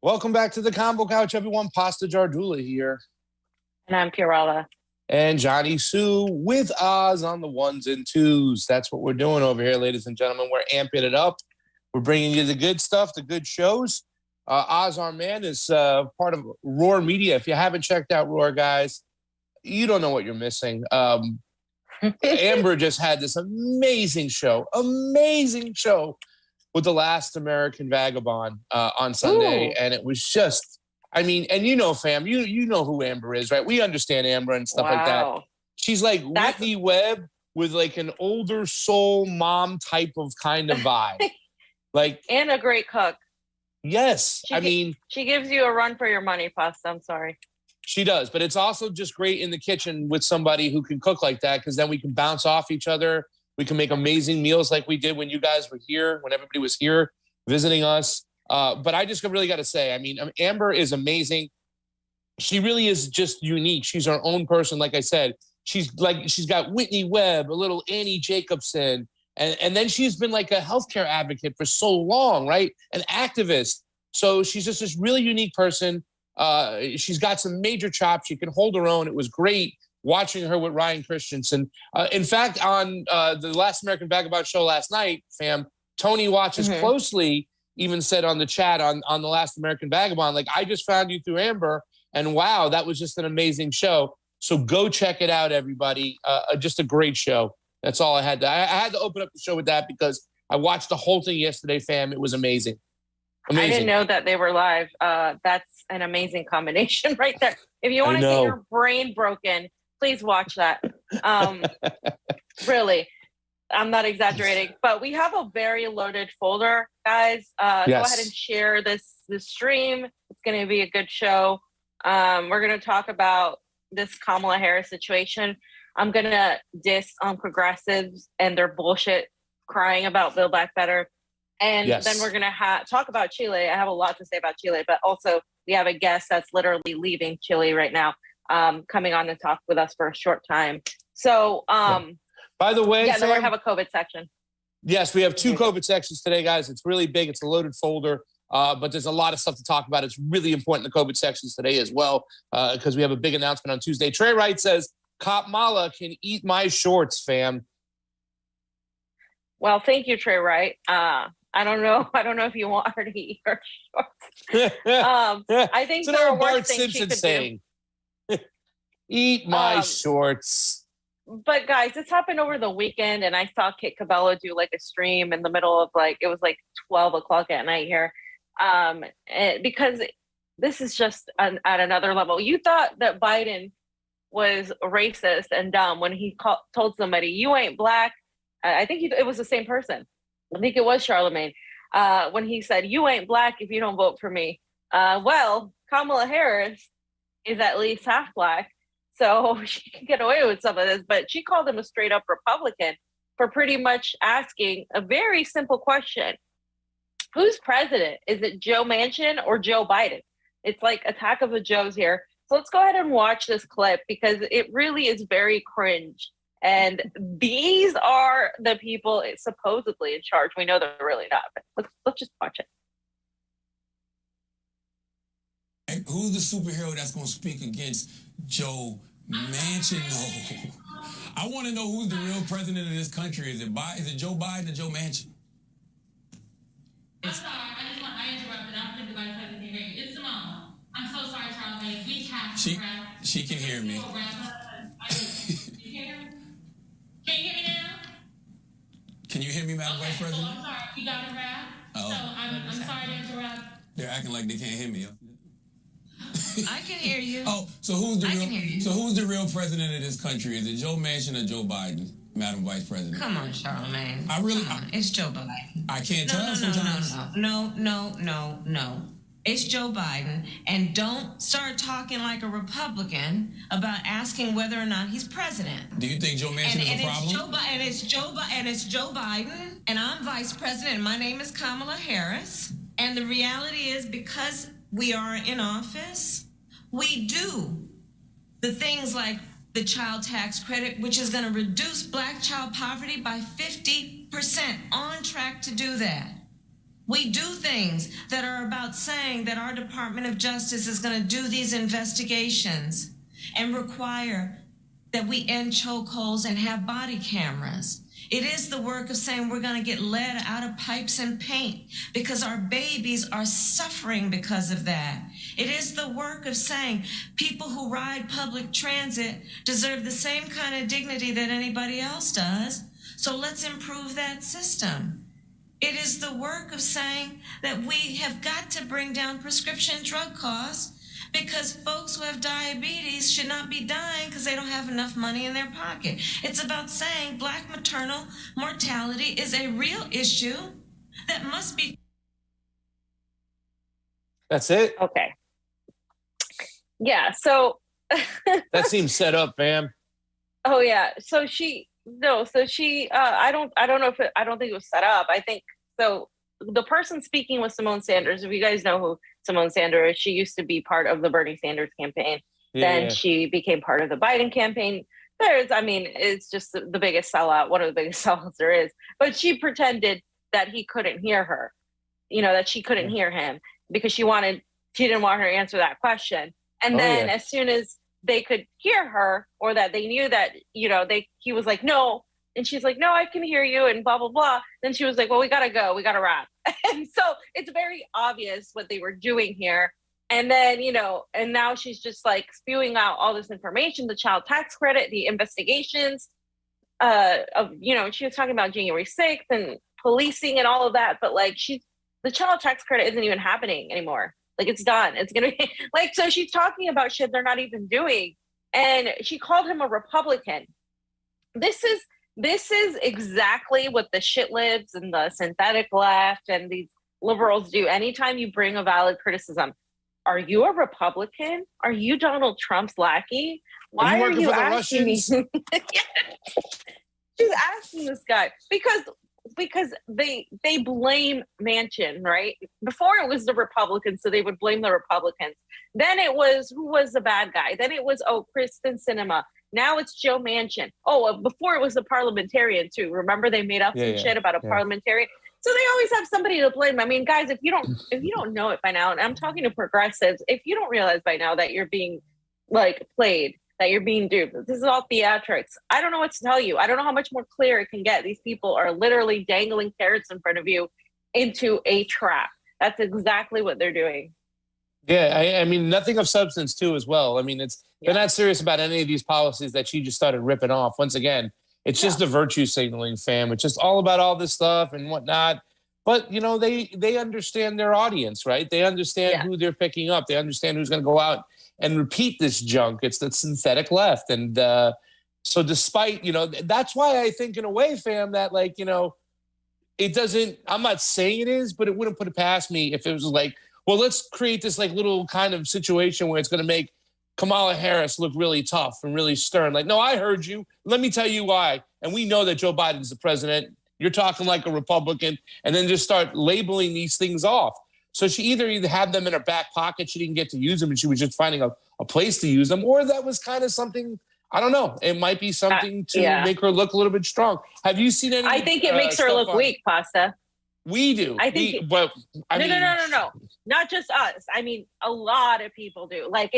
Welcome back to the Convo Couch, everyone. Pasta Jardula here. And I'm Fiorella. And Jonny Sue with Oz on the ones and twos. That's what we're doing over here, ladies and gentlemen. We're amping it up. We're bringing you the good stuff, the good shows. Oz, our man, is part of Roar Media. If you haven't checked out Roar, guys, you don't know what you're missing. Amber just had this amazing show with The Last American Vagabond on Sunday. Ooh. And it was just, I mean, and fam, you know who Amber is, right? We understand Amber and stuff like that. She's like Whitney Webb with like an older soul mom type of kind of vibe. And a great cook. Yes. She gives you a run for your money, Pasta. I'm sorry. She does, but it's also just great in the kitchen with somebody who can cook like that, because then we can bounce off each other. We can make amazing meals like we did when you guys were here, when everybody was here visiting us. But I just really got to say, Amber is amazing. She really is just unique. She's her own person. Like I said, she's got Whitney Webb, a little Annie Jacobson, and then she's been like a healthcare advocate for so long, right? An activist. So she's just this really unique person. She's got some major chops. She can hold her own. It was great watching her with Ryan Christensen. In fact, on the Last American Vagabond show last night, fam, Tony watches closely, even said on the chat on The Last American Vagabond, like, I just found you through Amber, and wow, that was just an amazing show. So go check it out, everybody. Just a great show. That's all I had to. I had to open up the show with that because I watched the whole thing yesterday, fam. It was amazing. I didn't know that they were live. That's an amazing combination right there. If you want to get your brain broken, please watch that. Really, I'm not exaggerating. But we have a very loaded folder, guys. Yes. Go ahead and share this stream. It's going to be a good show. We're going to talk about this Kamala Harris situation. I'm going to diss on progressives and their bullshit crying about Build Back Better. And then we're going to talk about Chile. I have a lot to say about Chile, but also we have a guest that's literally leaving Chile right now, coming on to talk with us for a short time. So, by the way, then we have a COVID section. Yes, we have 2 COVID sections today, guys. It's really big. It's a loaded folder, but there's a lot of stuff to talk about. It's really important, the COVID sections today as well, because we have a big announcement on Tuesday. Trey Wright says, Kamala can eat my shorts, fam. Well, thank you, Trey Wright. I don't know if you want her to eat her shorts. I think there are worse things she could saying. Do. Eat my shorts. But guys, this happened over the weekend, and I saw Kit Cabello do like a stream in the middle of it was like 12 o'clock at night here, because this is just at another level. You thought that Biden was racist and dumb when he told somebody, "You ain't black." I think it was the same person. I think it was Charlamagne, when he said, "You ain't black if you don't vote for me." Well, Kamala Harris is at least half black, so she can get away with some of this. But she called him a straight up Republican for pretty much asking a very simple question. Who's president? Is it Joe Manchin or Joe Biden? It's like Attack of the Joes here. So let's go ahead and watch this clip because it really is very cringe. And these are the people supposedly in charge. We know they're really not, but let's just watch it. Who's the superhero that's going to speak against Joe Manchin? No. I want to know who's the real president of this country. Is it Joe Biden or Joe Manchin? I'm sorry. I interrupted. I'm the vice president can hear you. It's Simone. I'm so sorry, Charlamagne. We have to wrap. She can hear me. Can you hear me now? Can you hear me, Madam Vice President? So I'm sorry. You got it wrapped. Oh. So I'm sorry to interrupt. They're acting like they can't hear me. I can hear you. Oh, so who's the real president of this country? Is it Joe Manchin or Joe Biden, Madam Vice President? Come on, Charlamagne. It's Joe Biden. I can't tell sometimes. No. It's Joe Biden, and don't start talking like a Republican about asking whether or not he's president. Do you think Joe Manchin is a problem? It's Joe Biden, and I'm vice president, and my name is Kamala Harris. And the reality is, because we are in office, we do the things like the child tax credit, which is going to reduce black child poverty by 50%, on track to do that. We do things that are about saying that our Department of Justice is going to do these investigations and require that we end chokeholds and have body cameras. It is the work of saying we're going to get lead out of pipes and paint because our babies are suffering because of that. It is the work of saying people who ride public transit deserve the same kind of dignity that anybody else does. So let's improve that system. It is the work of saying that we have got to bring down prescription drug costs because folks who have diabetes should not be dying because they don't have enough money in their pocket. It's about saying Black maternal mortality is a real issue that must be. That's it? Okay. Yeah, so. That seems set up, fam. Oh, yeah. I don't think it was set up. I think, so the person speaking was Simone Sanders. If you guys know who Simone Sanders is, she used to be part of the Bernie Sanders campaign. Then she became part of the Biden campaign. It's just the biggest sellout, one of the biggest sellouts there is. But she pretended that he couldn't hear her, that she couldn't hear him because she didn't want her to answer that question. And then as soon as they could hear her, or that they knew that, he was like, no. And she's like, no, I can hear you, and blah, blah, blah. Then she was like, well, we got to go. We got to wrap. And so it's very obvious what they were doing here. And then, and now she's just like spewing out all this information, the child tax credit, the investigations she was talking about January 6th and policing and all of that. But like the child tax credit isn't even happening anymore. Like it's done. It's going to be like, so she's talking about shit they're not even doing. And she called him a Republican. This is exactly what the shit libs and the synthetic left and these liberals do. Anytime you bring a valid criticism, are you a Republican? Are you Donald Trump's lackey? Why are you asking me? She's asking this guy because they blame Manchin, right? Before it was the Republicans, so they would blame the Republicans. Then it was, who was the bad guy? Then it was, Kristen Sinema. Now it's Joe Manchin. Before it was the parliamentarian too. Remember they made up some shit about a parliamentarian? So they always have somebody to blame. I mean, guys, if you don't know it by now, and I'm talking to progressives, if you don't realize by now that you're being like played, that you're being duped, this is all theatrics. I don't know what to tell you. I don't know how much more clear it can get. These people are literally dangling carrots in front of you into a trap. That's exactly what they're doing. Yeah, I mean, nothing of substance too as well. I mean, they're not serious about any of these policies that she just started ripping off. Once again, it's just a virtue signaling, fam. It's just all about all this stuff and whatnot. But, they understand their audience, right? They understand who they're picking up. They understand who's going to go out and repeat this junk. It's the synthetic left. And so despite, that's why I think in a way, fam, that it doesn't, I'm not saying it is, but it wouldn't put it past me if it was like, well, let's create this like little kind of situation where it's going to make Kamala Harris look really tough and really stern. Like, no, I heard you. Let me tell you why. And we know that Joe Biden's the president. You're talking like a Republican, and then just start labeling these things off. So she either had them in her back pocket, she didn't get to use them, and she was just finding a place to use them, or that was kind of something, I don't know. It might be something to make her look a little bit strong. Have you seen any? I think it makes her look weak, Pasta. We do. I think. No. Not just us. I mean, a lot of people do. Like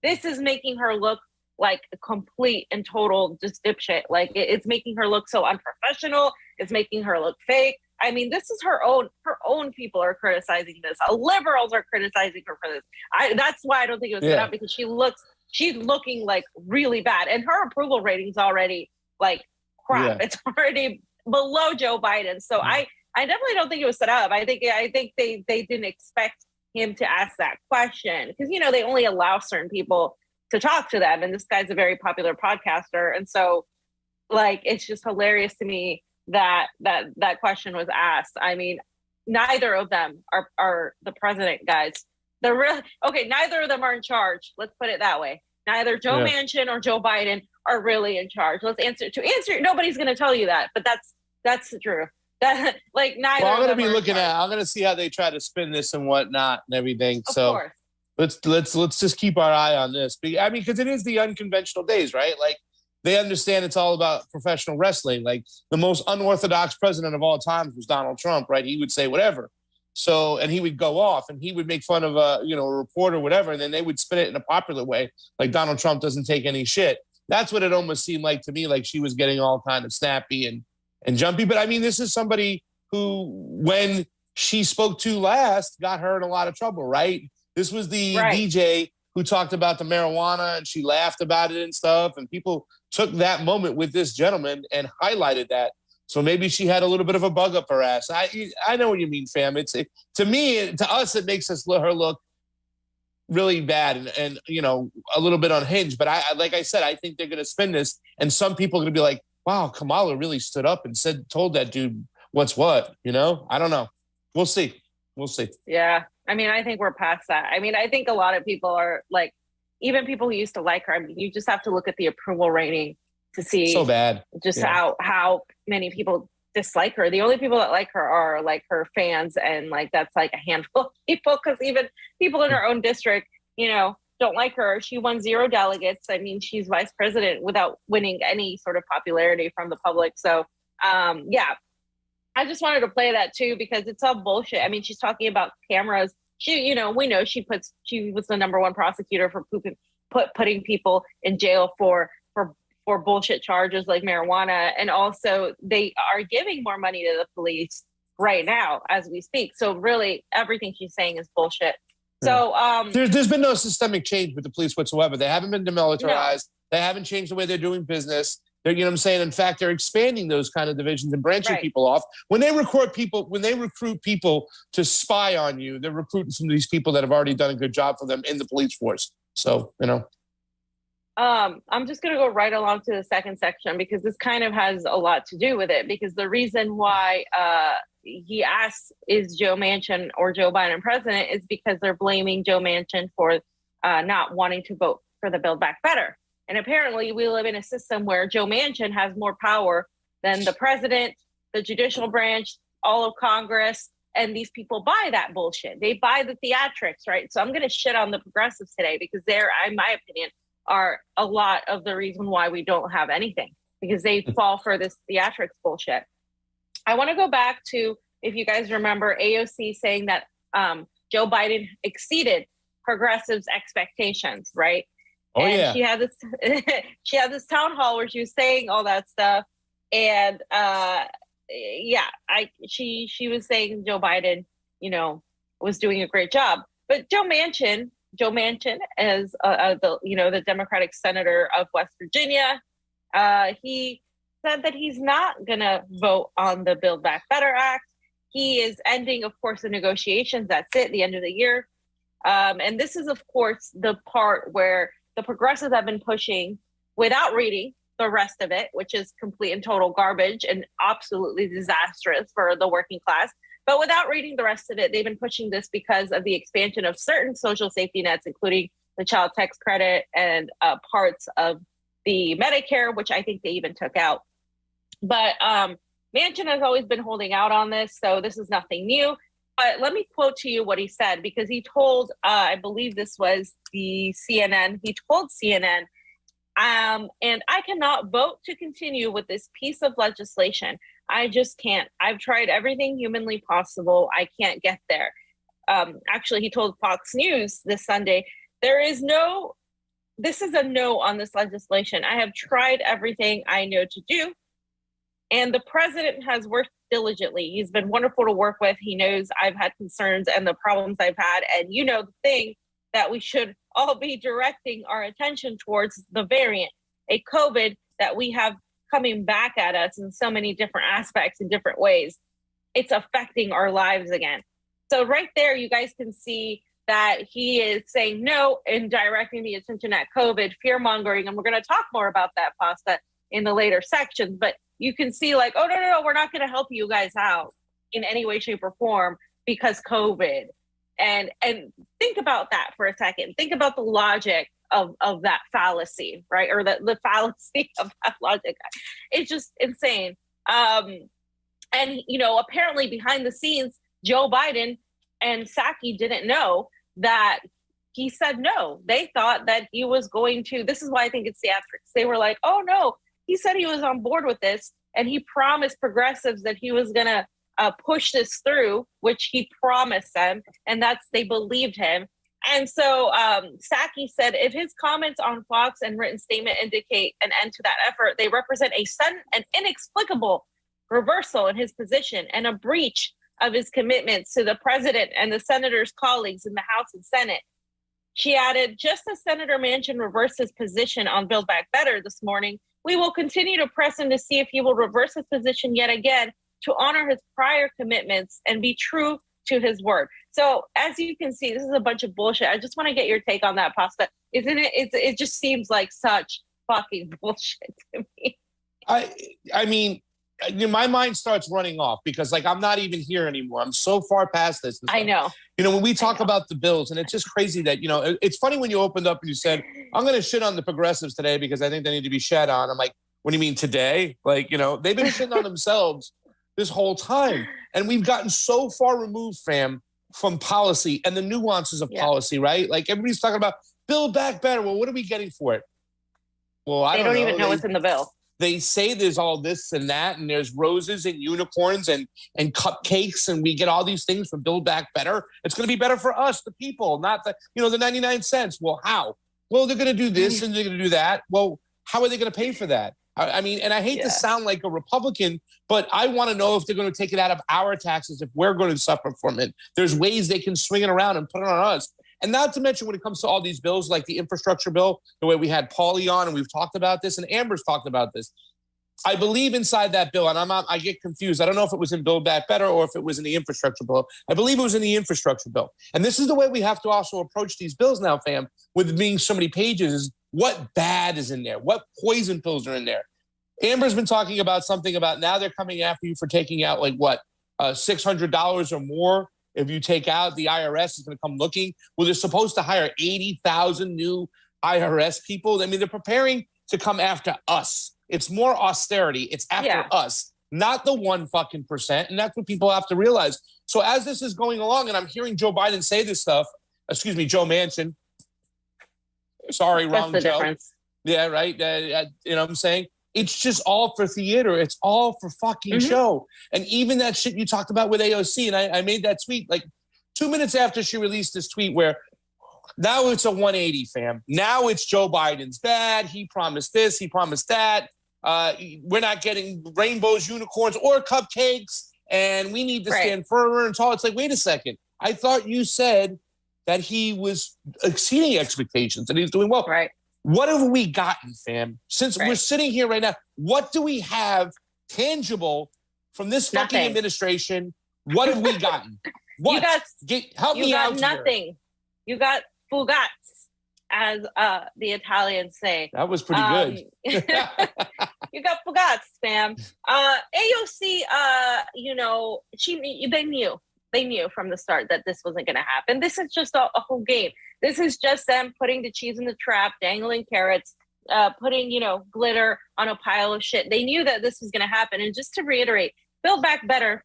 this is making her look like a complete and total just dipshit. Like it's making her look so unprofessional. It's making her look fake. I mean, this is her own people are criticizing this. Liberals are criticizing her for this. That's why I don't think it was set up, because she's looking like really bad. And her approval rating's already like crap. Yeah. It's already below Joe Biden. So I definitely don't think it was set up. I think they didn't expect him to ask that question, because, they only allow certain people to talk to them. And this guy's a very popular podcaster. And so like, it's just hilarious to me that question was asked. I mean, neither of them are the president, guys. Neither of them are in charge. Let's put it that way. Neither Joe Manchin or Joe Biden are really in charge. Let's answer. Nobody's going to tell you that, but that's the truth. That like neither. Well, I'm going to be looking at. I'm going to see how they try to spin this and whatnot and everything. Of course. Let's just keep our eye on this. I mean, because it is the unconventional days, right? Like, they understand it's all about professional wrestling. Like, the most unorthodox president of all time was Donald Trump, right? He would say whatever. So, and he would go off and he would make fun of a reporter or whatever. And then they would spin it in a popular way. Like, Donald Trump doesn't take any shit. That's what it almost seemed like to me, like she was getting all kind of snappy and jumpy. But I mean, this is somebody who, when she spoke to last, got her in a lot of trouble, right? This was the DJ who talked about the marijuana and she laughed about it and stuff. And people took that moment with this gentleman and highlighted that. So maybe she had a little bit of a bug up her ass. I know what you mean, fam. To me, to us, it makes her look really bad and you know, a little bit unhinged. But like I said, I think they're going to spin this, and some people are going to be like, wow, Kamala really stood up and told that dude what's what, you know? I don't know. We'll see. Yeah. I mean, I think we're past that. I mean, I think a lot of people are like, even people who used to like her, I mean, you just have to look at the approval rating to see so bad. Just how many people dislike her. The only people that like her are like her fans, and like that's like a handful of people, because even people in her own district, you know, don't like her. She won 0 delegates. I mean, she's vice president without winning any sort of popularity from the public. So yeah, I just wanted to play that too, because it's all bullshit. I mean, she's talking about cameras. She, you know, we know she was the #1 prosecutor for putting people in jail for bullshit charges like marijuana. And also they are giving more money to the police right now as we speak. So really everything she's saying is bullshit. So there's been no systemic change with the police whatsoever. They haven't been demilitarized. No. They haven't changed the way they're doing business. They're, you know what I'm saying? In fact, they're expanding those kind of divisions and branching people off. When they recruit people to spy on you, they're recruiting some of these people that have already done a good job for them in the police force. So, you know. I'm just going to go right along to the second section, because this kind of has a lot to do with it, because the reason why he asks, is Joe Manchin or Joe Biden president, is because they're blaming Joe Manchin for not wanting to vote for the Build Back Better. And apparently we live in a system where Joe Manchin has more power than the president, the judicial branch, all of Congress, and these people buy that bullshit. They buy the theatrics, right? So I'm going to shit on the progressives today, because they're, in my opinion, are a lot of the reason why we don't have anything, because they fall for this theatrics bullshit. I want to go back to, if you guys remember, AOC saying that Joe Biden exceeded progressives' expectations, right? Oh, and yeah. She had this town hall where she was saying all that stuff. And she was saying Joe Biden, you know, was doing a great job. But Joe Manchin as the Democratic senator of West Virginia, he said that he's not going to vote on the Build Back Better Act. He is ending, of course, the negotiations. That's it, the end of the year. And this is, of course, the part where the progressives have been pushing without reading the rest of it, which is complete and total garbage and absolutely disastrous for the working class. But without reading the rest of it, they've been pushing this because of the expansion of certain social safety nets, including the child tax credit and parts of the Medicare, which I think they even took out. But Manchin has always been holding out on this, so this is nothing new. But let me quote to you what he said, because he told, I believe this was the CNN, he told CNN, and I cannot vote to continue with this piece of legislation. I just can't. I've tried everything humanly possible. I can't get there. Actually, he told Fox News this Sunday, this is a no on this legislation. I have tried everything I know to do. And the president has worked diligently. He's been wonderful to work with. He knows I've had concerns and the problems I've had. And you know, the thing that we should all be directing our attention towards, the variant, a COVID that we have coming back at us in so many different aspects in different ways. It's affecting our lives again. So right there, you guys can see that he is saying no and directing the attention at COVID, fear-mongering. And we're going to talk more about that, Pasta, in the later sections. But you can see like, oh, no, we're not going to help you guys out in any way, shape, or form because COVID. And think about that for a second. Think about the logic of that fallacy, right? Or the fallacy of that logic. It's just insane. And, you know, apparently behind the scenes, Joe Biden and Psaki didn't know that he said no. They thought that he was going to, this is why I think it's theatrics. They were like, oh no, he said he was on board with this. And he promised progressives that he was going to push this through, which he promised them. And they believed him. And so Psaki said, if his comments on Fox and written statement indicate an end to that effort, they represent a sudden and inexplicable reversal in his position and a breach of his commitments to the president and the senator's colleagues in the House and Senate. She added, just as Senator Manchin reversed his position on Build Back Better this morning, we will continue to press him to see if he will reverse his position yet again to honor his prior commitments and be true to his word. So as you can see, this is a bunch of bullshit. I just want to get your take on that, Pasta. Isn't it? It just seems like such fucking bullshit to me. I mean, my mind starts running off because like I'm not even here anymore. I'm so far past this. I know. When we talk about the bills, and it's just crazy that, it's funny when you opened up and you said, I'm going to shit on the progressives today because I think they need to be shat on. I'm like, what do you mean today? Like, they've been shitting on themselves this whole time. And we've gotten so far removed, fam, from policy and the nuances of policy, right? Like everybody's talking about Build Back Better. Well, what are we getting for it? Well, I don't know. They don't even know what's in the bill. They say there's all this and that, and there's roses and unicorns and cupcakes, and we get all these things from Build Back Better. It's going to be better for us, the people, not the 99 cents. Well, how? Well, they're going to do this and they're going to do that. Well, how are they going to pay for that? I mean, and I hate to sound like a Republican, but I want to know if they're going to take it out of our taxes, if we're going to suffer from it. There's ways they can swing it around and put it on us. And not to mention when it comes to all these bills, like the infrastructure bill, the way we had Paulie on and we've talked about this and Amber's talked about this. I believe inside that bill, and I get confused. I don't know if it was in Build Back Better or if it was in the infrastructure bill. I believe it was in the infrastructure bill. And this is the way we have to also approach these bills now, fam, with being so many pages, is what bad is in there? What poison pills are in there? Amber's been talking about something about now they're coming after you for taking out like what, $600 or more. If you take out, the IRS is going to come looking. Well, they're supposed to hire 80,000 new IRS people. I mean, they're preparing to come after us. It's more austerity. It's after us, not the 1% And that's what people have to realize. So as this is going along, and I'm hearing Joe Biden say this stuff, Joe Manchin. Sorry, wrong That's the Joe. difference. Yeah, right. You know what I'm saying? It's just all for theater. It's all for fucking show. And even that shit you talked about with AOC, and I made that tweet like 2 minutes after she released this tweet where now it's a 180, fam. Now it's Joe Biden's bad. He promised this. He promised that. We're not getting rainbows, unicorns, or cupcakes, and we need to stand firmer and tall. It's like, wait a second. I thought you said that he was exceeding expectations and he's doing well. Right. What have we gotten, fam? Since we're sitting here right now, what do we have tangible from this fucking administration? What have we gotten? What? Help me out. You got nothing. Here. You got fugats, as the Italians say. That was pretty good. You got fugats, fam. AOC, they knew from the start that this wasn't going to happen. This is just a whole game. This is just them putting the cheese in the trap, dangling carrots, putting, glitter on a pile of shit. They knew that this was going to happen. And just to reiterate, Build Back Better,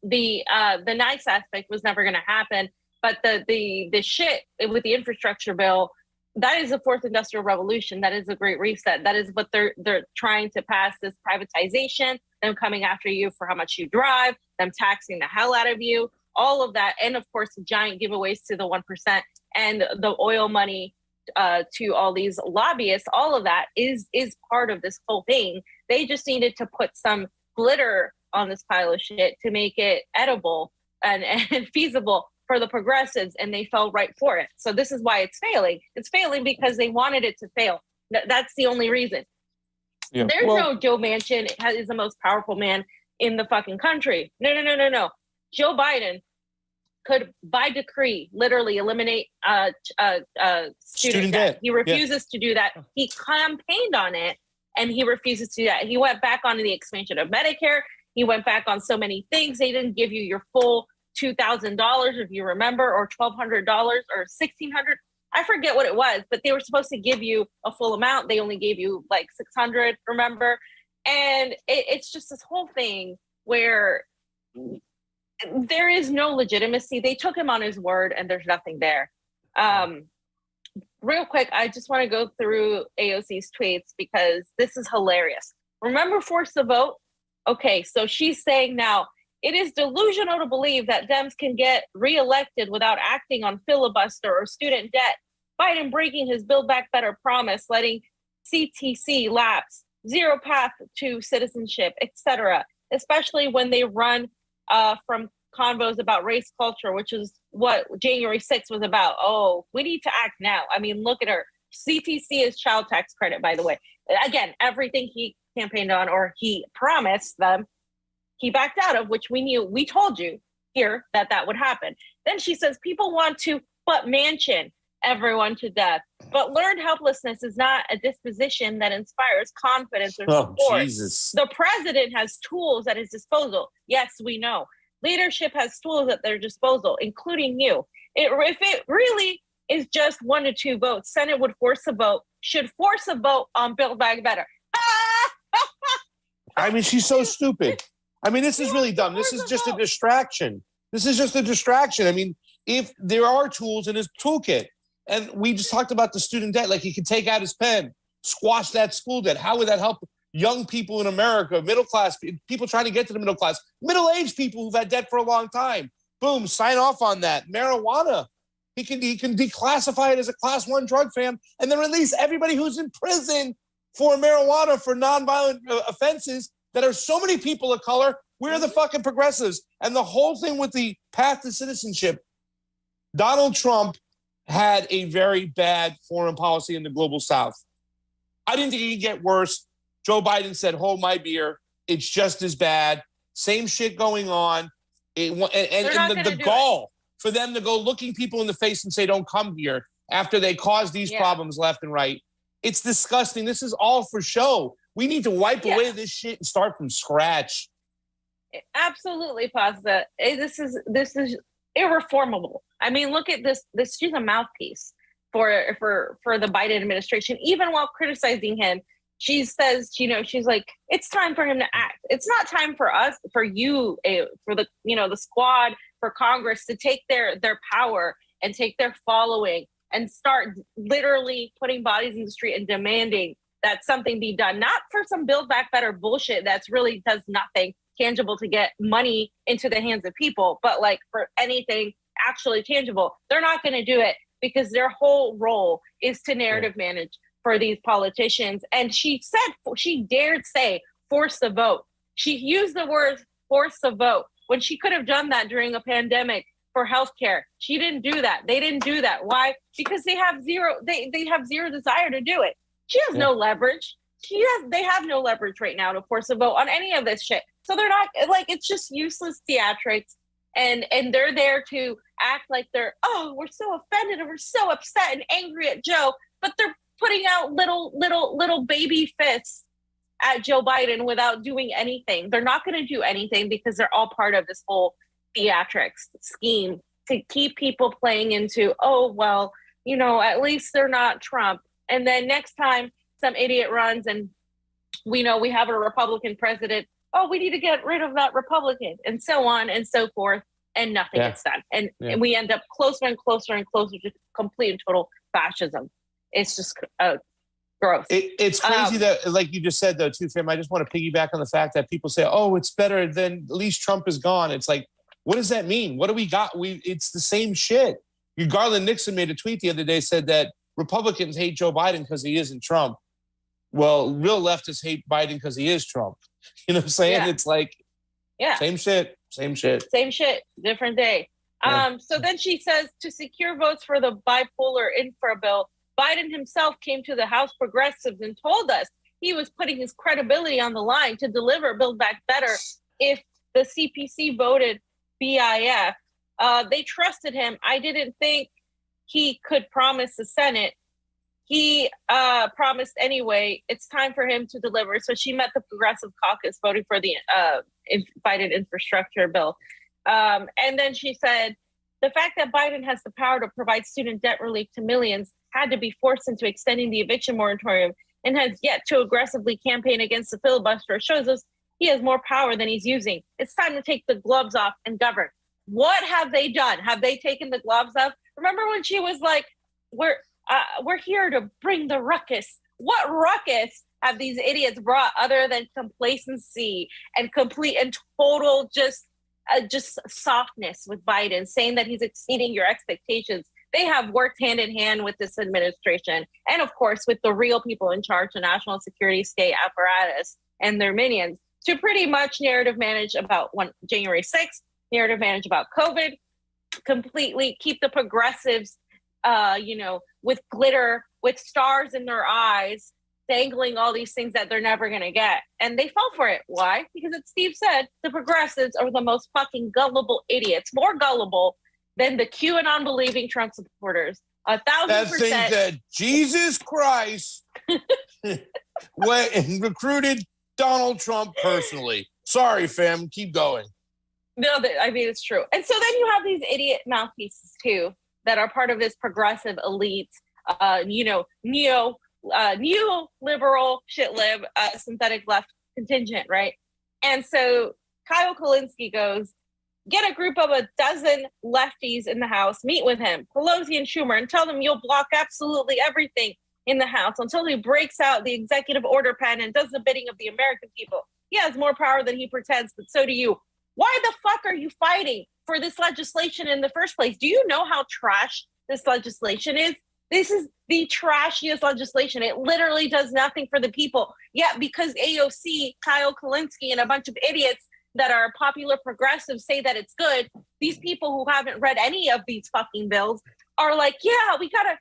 the nice aspect was never going to happen. But the shit with the infrastructure bill, that is the fourth industrial revolution. That is a great reset. That is what they're trying to pass, this privatization, them coming after you for how much you drive, them taxing the hell out of you, all of that. And of course, the giant giveaways to the 1% and the oil money to all these lobbyists. All of that is part of this whole thing. They just needed to put some glitter on this pile of shit to make it edible and feasible for the progressives, and they fell right for it. So this is why it's failing. It's failing because they wanted it to fail. That's the only reason. Yeah. There's no Joe Manchin is the most powerful man in the fucking country. No. Joe Biden could, by decree, literally eliminate student debt. He refuses to do that. He campaigned on it, and he refuses to do that. He went back on the expansion of Medicare. He went back on so many things. They didn't give you your full $2,000, if you remember, or $1,200 or $1,600. I forget what it was, but they were supposed to give you a full amount. They only gave you like $600, remember? And it's just this whole thing where there is no legitimacy. They took him on his word, and there's nothing there. Real quick, I just want to go through AOC's tweets because this is hilarious. Remember Force the Vote? Okay, so she's saying now, It is delusional to believe that Dems can get reelected without acting on filibuster or student debt. Biden breaking his Build Back Better promise, letting CTC lapse, zero path to citizenship, etc., especially when they run from convos about race culture, which is what January 6th was about. Oh, we need to act now. I mean, look at her. CTC is child tax credit, by the way. Again, everything he campaigned on or he promised them, he backed out of, which we knew. We told you here that would happen. Then she says people want to but mansion everyone to death. But learned helplessness is not a disposition that inspires confidence or support. Oh, Jesus. The president has tools at his disposal. Yes, we know. Leadership has tools at their disposal, including you. If it really is just 1 to 2 votes, Senate would should force a vote on Build Back Better. I mean, she's so stupid. I mean, this is really dumb. This is just a distraction. I mean, if there are tools in his toolkit, and we just talked about the student debt, like he could take out his pen, squash that school debt. How would that help young people in America, middle class, people trying to get to the middle class, middle-aged people who've had debt for a long time? Boom, sign off on that. Marijuana, he can declassify it as a class 1 drug, fam, and then release everybody who's in prison for marijuana for nonviolent offenses that are so many people of color. We're the fucking progressives. And the whole thing with the path to citizenship, Donald Trump had a very bad foreign policy in the global South. I didn't think it could get worse. Joe Biden said, hold my beer. It's just as bad. Same shit going on. The gall for them to go looking people in the face and say, don't come here after they cause these problems left and right. It's disgusting. This is all for show. We need to wipe away this shit and start from scratch. Absolutely, Pasta. This is irreformable. I mean, look at this. She's a mouthpiece for the Biden administration. Even while criticizing him, she says, she's like, it's time for him to act. It's not time for us, for you, for the squad, for Congress to take their power and take their following and start literally putting bodies in the street and demanding that something be done. Not for some Build Back Better bullshit that's really does nothing tangible to get money into the hands of people, but like for anything actually tangible. They're not going to do it because their whole role is to narrative manage for these politicians. And she dared say, force the vote. She used the word force the vote when she could have done that during a pandemic for healthcare. She didn't do that. They didn't do that. Why? Because they have zero desire to do it. She has no leverage. They have no leverage right now to force a vote on any of this shit. So they're not, like, it's just useless theatrics. And they're there to act like we're so offended and we're so upset and angry at Joe, but they're putting out little baby fists at Joe Biden without doing anything. They're not going to do anything because they're all part of this whole theatrics scheme to keep people playing into, at least they're not Trump. And then next time some idiot runs and we know we have a Republican president, we need to get rid of that Republican, and so on and so forth, and nothing gets done. And we end up closer and closer and closer to complete and total fascism. It's just gross. It's crazy that, like you just said, though, too, Fam, I just want to piggyback on the fact that people say, it's better than at least Trump is gone. It's like, what does that mean? What do we got? It's the same shit. Garland Nixon made a tweet the other day, said that Republicans hate Joe Biden because he isn't Trump. Well, real leftists hate Biden because he is Trump. You know what I'm saying? Yeah. It's like, same shit, different day. Yeah. So then she says, to secure votes for the bipolar infra bill, Biden himself came to the House progressives and told us he was putting his credibility on the line to deliver Build Back Better if the CPC voted BIF. They trusted him. I didn't think he could promise the Senate. He promised anyway. It's time for him to deliver. So she met the Progressive Caucus voting for the Biden infrastructure bill. And then she said, the fact that Biden has the power to provide student debt relief to millions had to be forced into extending the eviction moratorium and has yet to aggressively campaign against the filibuster shows us he has more power than he's using. It's time to take the gloves off and govern. What have they done? Have they taken the gloves off? Remember when she was like, we're here to bring the ruckus. What ruckus have these idiots brought other than complacency and complete and total just just softness with Biden, saying that he's exceeding your expectations. They have worked hand in hand with this administration, and of course with the real people in charge, the national security state apparatus and their minions, to pretty much narrative manage about January 6th, narrative manage about COVID, completely keep the progressives, with glitter, with stars in their eyes, dangling all these things that they're never going to get. And they fell for it. Why? Because as Steve said, the progressives are the most fucking gullible idiots, more gullible than the QAnon believing Trump supporters. 1,000%. That think that Jesus Christ went and recruited Donald Trump personally. Sorry, fam. Keep going. No, I mean, it's true. And so then you have these idiot mouthpieces too that are part of this progressive elite, neoliberal shit-lib synthetic left contingent, right? And so Kyle Kulinski goes, get a group of a dozen lefties in the House, meet with him, Pelosi and Schumer, and tell them you'll block absolutely everything in the House until he breaks out the executive order pen and does the bidding of the American people. He has more power than he pretends, but so do you. Why the fuck are you fighting for this legislation in the first place? Do you know how trash this legislation is? This is the trashiest legislation. It literally does nothing for the people. Yeah, because AOC, Kyle Kulinski, and a bunch of idiots that are popular progressives say that it's good. These people who haven't read any of these fucking bills are like, yeah, we gotta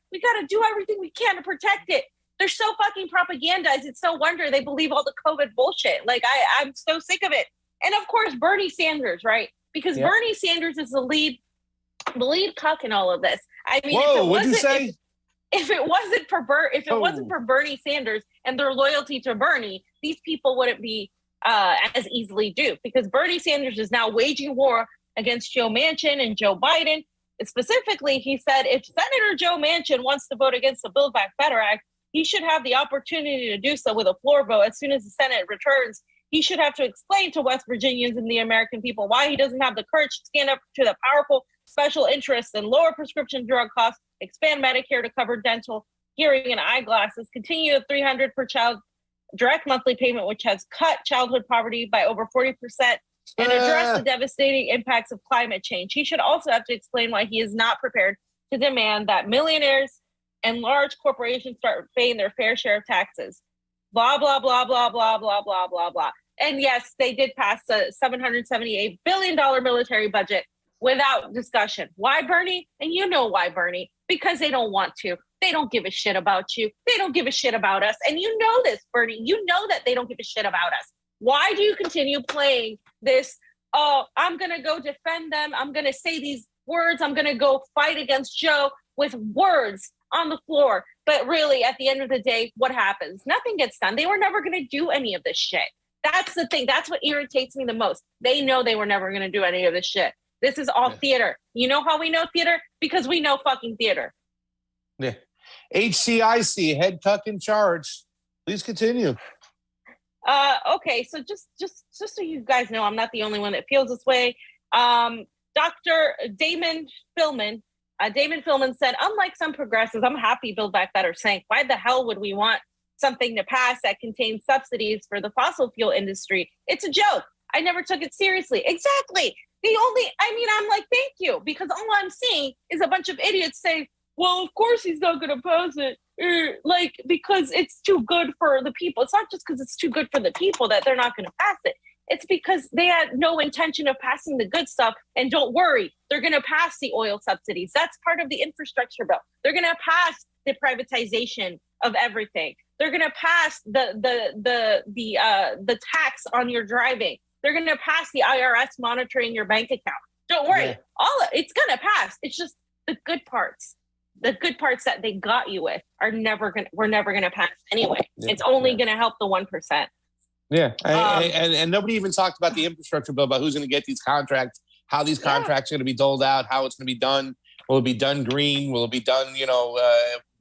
do everything we can to protect it. They're so fucking propagandized. It's no wonder they believe all the COVID bullshit. Like, I'm so sick of it. And of course, Bernie Sanders, right? Because Bernie Sanders is the lead cuck in all of this. I mean, whoa, what'd you say? If it wasn't for Bernie Sanders and their loyalty to Bernie, these people wouldn't be as easily duped, because Bernie Sanders is now waging war against Joe Manchin and Joe Biden. And specifically, he said if Senator Joe Manchin wants to vote against the Build Back Better Act, he should have the opportunity to do so with a floor vote as soon as the Senate returns. He should have to explain to West Virginians and the American people why he doesn't have the courage to stand up to the powerful special interests and lower prescription drug costs, expand Medicare to cover dental, hearing, and eyeglasses, continue the $300 per child direct monthly payment, which has cut childhood poverty by over 40%, and address the devastating impacts of climate change. He should also have to explain why he is not prepared to demand that millionaires and large corporations start paying their fair share of taxes. Blah, blah, blah, blah, blah, blah, blah, blah, blah. And yes, they did pass a $778 billion military budget without discussion. Why, Bernie? And you know why, Bernie? Because they don't want to. They don't give a shit about you. They don't give a shit about us. And you know this, Bernie. You know that they don't give a shit about us. Why do you continue playing this, oh, I'm going to go defend them. I'm going to say these words. I'm going to go fight against Joe with words on the floor. But really, at the end of the day, what happens? Nothing gets done. They were never going to do any of this shit. That's the thing. That's what irritates me the most. They know they were never going to do any of this shit. This is all theater. You know how we know theater? Because we know fucking theater. Yeah. HCIC, head cuck in charge. Please continue. Okay, so just so you guys know, I'm not the only one that feels this way. Dr. Damon Philman said, unlike some progressives, I'm happy Build Back Better, saying, why the hell would we want something to pass that contains subsidies for the fossil fuel industry? It's a joke. I never took it seriously. Exactly. I'm like, thank you, because all I'm seeing is a bunch of idiots say, well, of course he's not going to pass it. Because it's too good for the people. It's not just because it's too good for the people that they're not going to pass it. It's because they had no intention of passing the good stuff. And don't worry, they're going to pass the oil subsidies. That's part of the infrastructure bill. They're going to pass the privatization of everything. They're going to pass the tax on your driving. They're going to pass the IRS monitoring your bank account. Don't worry, it's going to pass. It's just the good parts. The good parts that they got you with we're never gonna pass anyway. It's only gonna help the 1%. Yeah, and nobody even talked about the infrastructure bill, about who's going to get these contracts, how these contracts are going to be doled out, how it's going to be done. Will it be done green? Will it be done,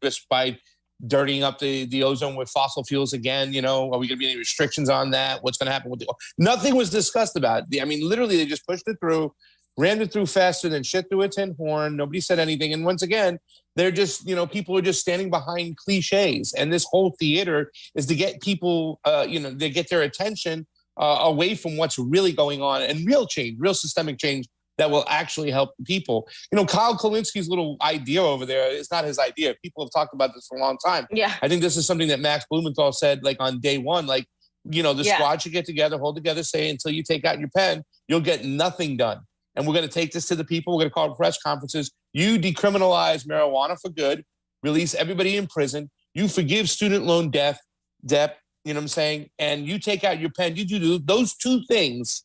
just by dirtying up the ozone with fossil fuels again? Are we going to be any restrictions on that? What's going to happen with nothing was discussed about it. I mean, literally, they just pushed it through, rammed it through faster than shit through a tin horn. Nobody said anything. And once again, they're just, people are just standing behind cliches. And this whole theater is to get people, they get their attention away from what's really going on and real change, real systemic change that will actually help the people. Kyle Kulinski's little idea over there is not his idea. People have talked about this for a long time. Yeah. I think this is something that Max Blumenthal said, like on day one, like, the squad should get together, hold together, say until you take out your pen, you'll get nothing done. And we're going to take this to the people. We're going to call press conferences. You decriminalize marijuana for good, release everybody in prison. You forgive student loan debt, you know what I'm saying? And you take out your pen. You do those two things,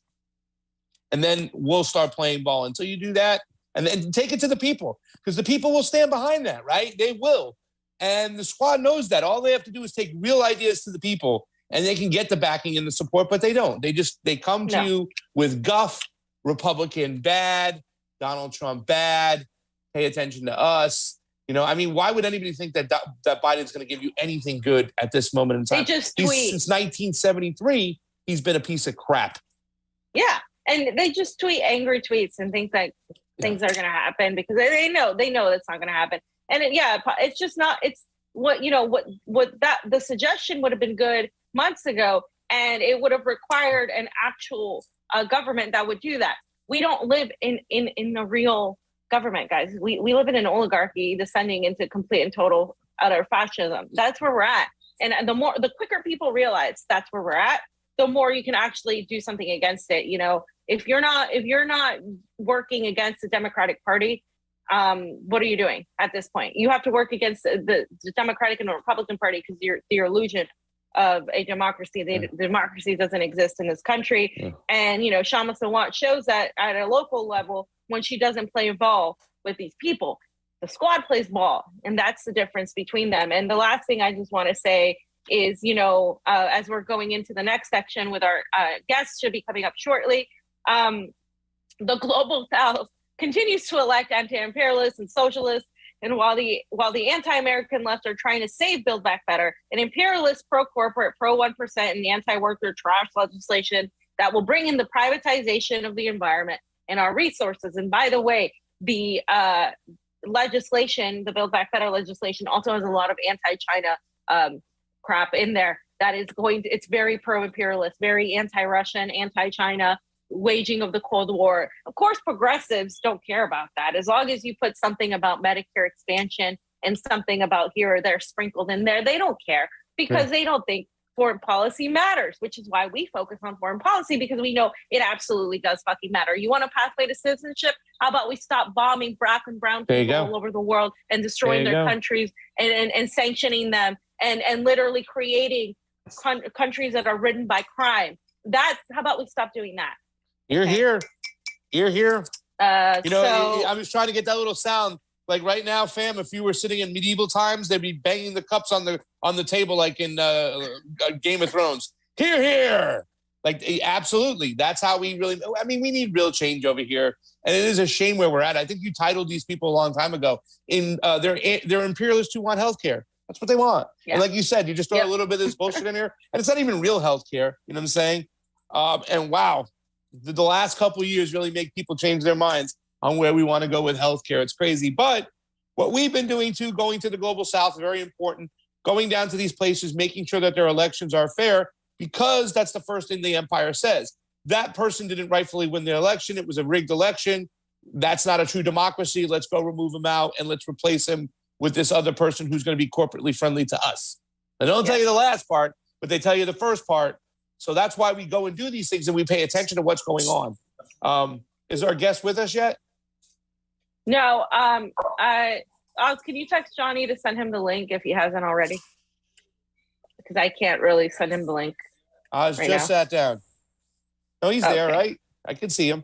and then we'll start playing ball. Until you do that, and then take it to the people, because the people will stand behind that, right? They will. And the squad knows that. All they have to do is take real ideas to the people, and they can get the backing and the support, but they don't. They come to you with guff, Republican bad, Donald Trump bad, pay attention to us. Why would anybody think that Biden's going to give you anything good at this moment in time? They just tweet. Since 1973, he's been a piece of crap. Yeah, and they just tweet angry tweets and think that things are going to happen because they know that's not going to happen. And it's just not. It's the suggestion would have been good months ago, and it would have required an actual government that would do that. We don't live in a real government, guys. We live in an oligarchy descending into complete and total utter fascism. That's where we're at. And the quicker people realize that's where we're at, the more you can actually do something against it. If you're not working against the Democratic Party, what are you doing at this point? You have to work against the Democratic and the Republican Party because the illusion of a democracy. The democracy doesn't exist in this country. Yeah. And, Shama Sawant shows that at a local level when she doesn't play ball with these people. The squad plays ball, and that's the difference between them. And the last thing I just want to say is, as we're going into the next section with our guests should be coming up shortly, the global South continues to elect anti-imperialists and socialists. And while the anti-American left are trying to save Build Back Better, an imperialist, pro-corporate, pro-1%, and the anti-worker trash legislation that will bring in the privatization of the environment and our resources. And by the way, the legislation, the Build Back Better legislation, also has a lot of anti-China crap in there. It's very pro-imperialist, very anti-Russian, anti-China, waging of the Cold War. Of course, progressives don't care about that. As long as you put something about Medicare expansion and something about here or there sprinkled in there, they don't care because they don't think foreign policy matters, which is why we focus on foreign policy, because we know it absolutely does fucking matter. You want a pathway to citizenship? How about we stop bombing black and brown people all over the world and destroying their countries and sanctioning them and literally creating countries that are ridden by crime? How about we stop doing that? You're here. I So was trying to get that little sound. Like right now, fam, if you were sitting in medieval times, they'd be banging the cups on the table like in Game of Thrones. Here. Like, absolutely. That's how we really, we need real change over here. And it is a shame where we're at. I think you titled these people a long time ago. They're imperialists who want healthcare. That's what they want. Yeah. And like you said, you just throw a little bit of this bullshit in here. And it's not even real healthcare. You know what I'm saying? And wow. The last couple of years really make people change their minds on where we want to go with healthcare. It's crazy. But what we've been doing too, going to the global South, very important, going down to these places, making sure that their elections are fair, because that's the first thing the empire says. That person didn't rightfully win the election. It was a rigged election. That's not a true democracy. Let's go remove him out and let's replace him with this other person who's going to be corporately friendly to us. They don't tell you the last part, but they tell you the first part. So that's why we go and do these things and we pay attention to what's going on. Is our guest with us yet? No. Oz, can you text Johnny to send him the link if he hasn't already? Because I can't really send him the link. Oz just sat down. No, he's there, right? I can see him.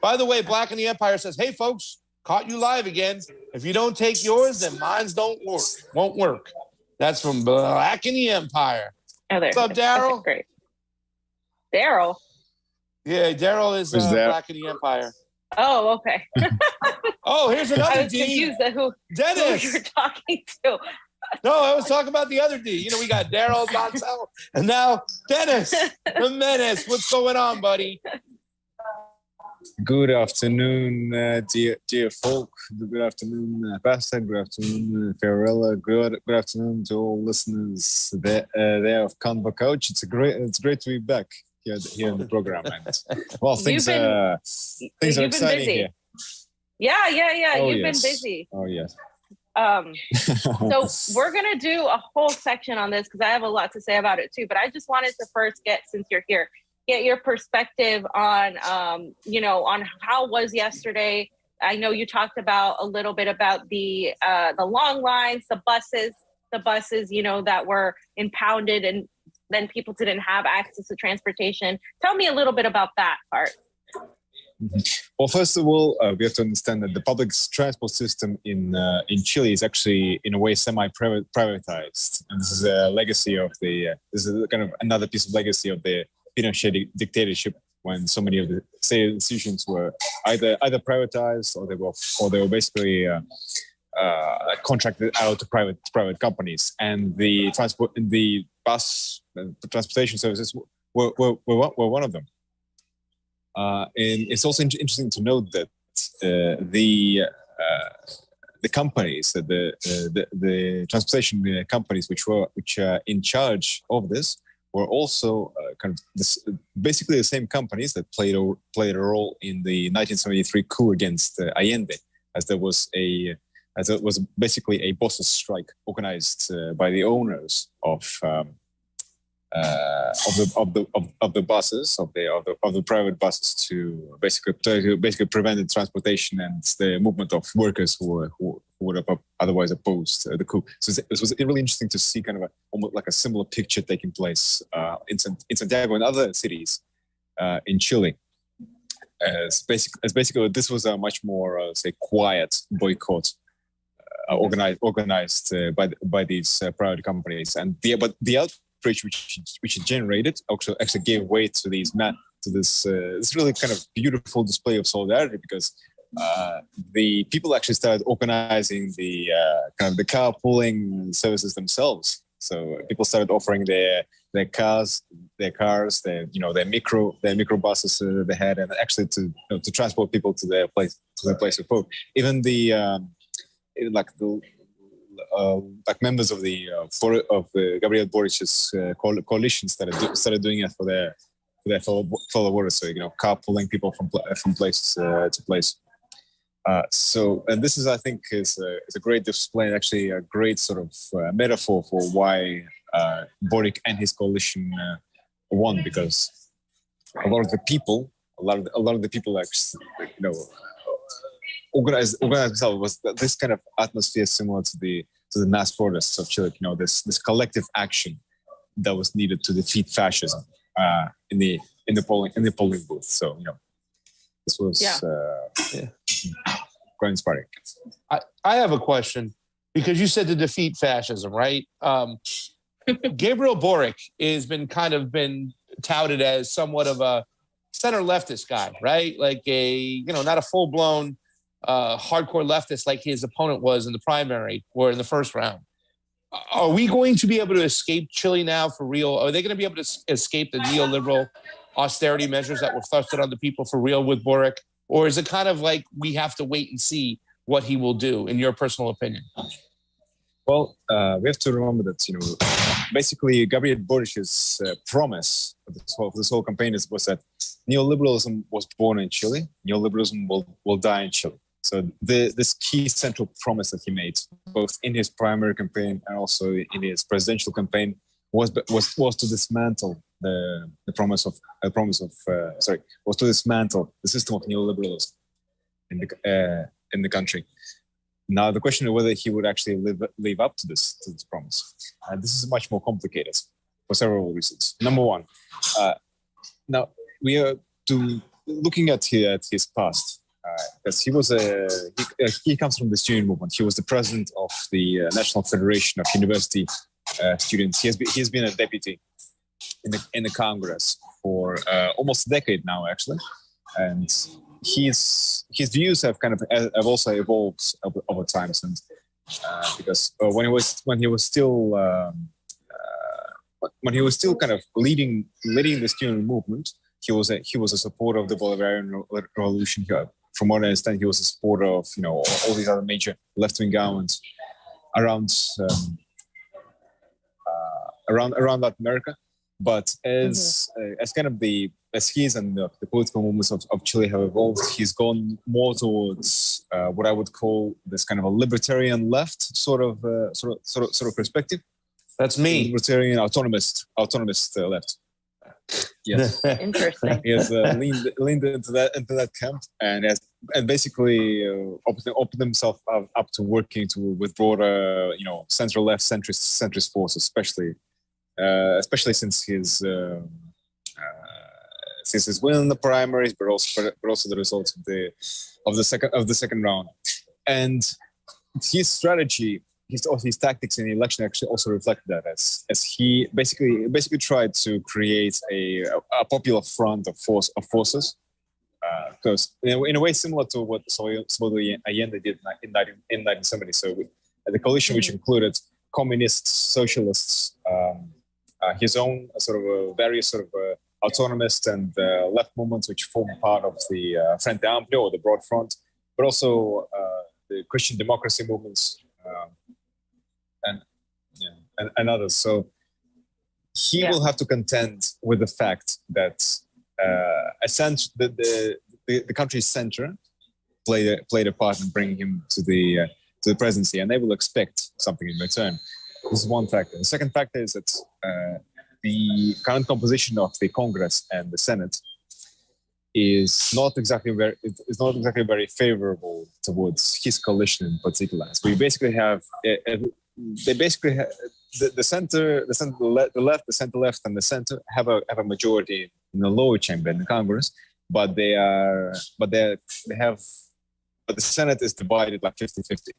By the way, Black in the Empire says, hey, folks, caught you live again. If you don't take yours, then mines won't work. That's from Black in the Empire. Oh, there. What's up, Daryl? Great. Daryl? Yeah, Daryl is Black in the Empire. Oh, okay. Oh, here's another D. I was confused at who you're talking to. No, I was talking about the other D. We got Daryl, Donzel, and now Dennis, the Menace. What's going on, buddy? Good afternoon, dear folk. Good afternoon, Pastor. Good afternoon, Fiorella. Good afternoon to all listeners there of Convo Couch. It's great to be back. here in the program. And well, things You've are been exciting busy. here. Yeah. Oh, You've yes. been busy. Oh yes. So we're gonna do a whole section on this because I have a lot to say about it too. But I just wanted to first since you're here, get your perspective on, on how was yesterday. I know you talked about a little bit about the long lines, the buses, that were impounded, and then people didn't have access to transportation. Tell me a little bit about that part. Well, first of all, we have to understand that the public transport system in Chile is actually, in a way, semi-privatized, and this is a legacy of this is kind of another piece of legacy of the Pinochet dictatorship, when so many of the state institutions were either privatized or they were basically contracted out to private companies, and the transportation services were one of them. And it's also interesting to note that the companies, the transportation companies, which are in charge of this, were also basically the same companies that played a role in the 1973 coup against Allende, as it was basically a bosses' strike organized by the owners of the buses of the private buses to basically prevent the transportation and the movement of workers who would have otherwise opposed the coup. So it was really interesting to see kind of almost like a similar picture taking place in Santiago and other cities in Chile. As basically this was a much more quiet boycott organized by these private companies, and the outrage which it generated actually gave way to this really kind of beautiful display of solidarity, because the people actually started organizing the kind of the carpooling services themselves. So people started offering their cars, their micro buses they had, and actually to transport people to their place of vote. Even like members of the Gabriel Boric's coalition started doing it for their fellow voters. So carpooling people from place to place. And this is, I think, is a great display, and actually a great sort of metaphor for why Boric and his coalition won, because a lot of the people actually, organized themselves. Was this kind of atmosphere similar to the mass protests of Chile? This collective action that was needed to defeat fascism in the polling booth. So this was quite inspiring. I have a question, because you said to defeat fascism, right? Gabriel Boric has been touted as somewhat of a center leftist guy, right? Like not a full blown hardcore leftist like his opponent was in the primary or in the first round. Are we going to be able to escape Chile now for real? Are they going to be able to escape the neoliberal austerity measures that were thrusted on the people for real with Boric? Or is it kind of like we have to wait and see what he will do, in your personal opinion? Well, we have to remember that, basically Gabriel Boric's promise for this whole campaign was that neoliberalism was born in Chile, neoliberalism will die in Chile. So this key central promise that he made, both in his primary campaign and also in his presidential campaign, was to dismantle was to dismantle the system of neoliberalism in the country. Now the question is whether he would actually live up to this promise. This is much more complicated for several reasons. Number one, now we are looking at his past. Because he comes from the student movement. He was the president of the National Federation of University Students. He has been a deputy in the Congress for almost a decade now, actually, and his views have also evolved over time. And because when he was still kind of leading the student movement, he was a supporter of the Bolivarian Revolution. From what I understand, he was a supporter of all these other major left-wing governments around Latin America, But as kind of as he's and the political movements of Chile have evolved, he's gone more towards what I would call this kind of a libertarian left sort of perspective. That's me. Libertarian autonomist left. Yes. Interesting. He has leaned into that camp and basically opened himself up to working with broader, central left centrist forces, especially since his win in the primaries, but also the results of the second round. And his strategy, his tactics in the election actually also reflected that, as he basically tried to create a popular front of forces, because in a way similar to what Allende did in 1970. So the coalition, which included communists, socialists, his own sort of various sort of autonomist and left movements, which form part of the Frente Amplio, or the Broad Front, but also the Christian democracy movements. And others. So he will have to contend with the fact that the country's center played a part in bringing him to the presidency, and they will expect something in return. This is one factor. The second factor is that the current composition of the Congress and the Senate is not exactly very favorable towards his coalition in particular. So we basically have the center, the left, the center left, and the center have a majority in the lower chamber in the Congress, but the Senate is divided like 50-50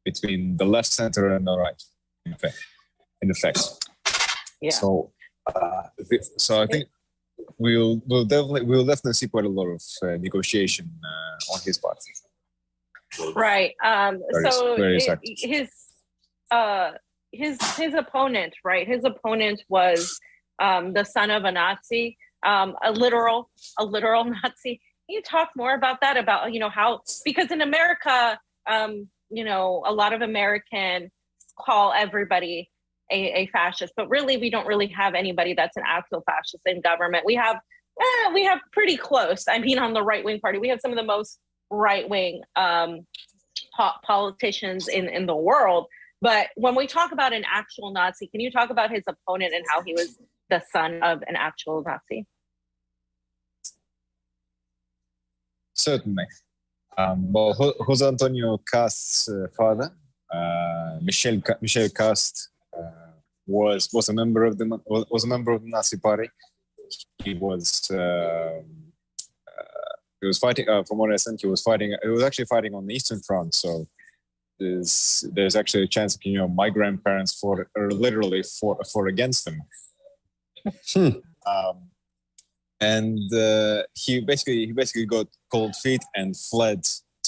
between the left, center, and the right. In effect. Yeah. So I think we'll definitely see quite a lot of negotiation on his part. Right. His opponent, right? His opponent was the son of a Nazi, a literal Nazi. Can you talk more about that? About how, because in America, a lot of Americans call everybody a fascist, but really we don't really have anybody that's an actual fascist in government. We have pretty close. I mean, on the right wing party, we have some of the most right wing politicians in the world. But when we talk about an actual Nazi, can you talk about his opponent and how he was the son of an actual Nazi? Certainly. Well, Jose Antonio Cast's father, Michel Cast, was a member of the Nazi Party. He was fighting. From what I understand, he was actually fighting on the Eastern Front. So there's actually a chance my grandparents literally fought against him. And he basically got cold feet and fled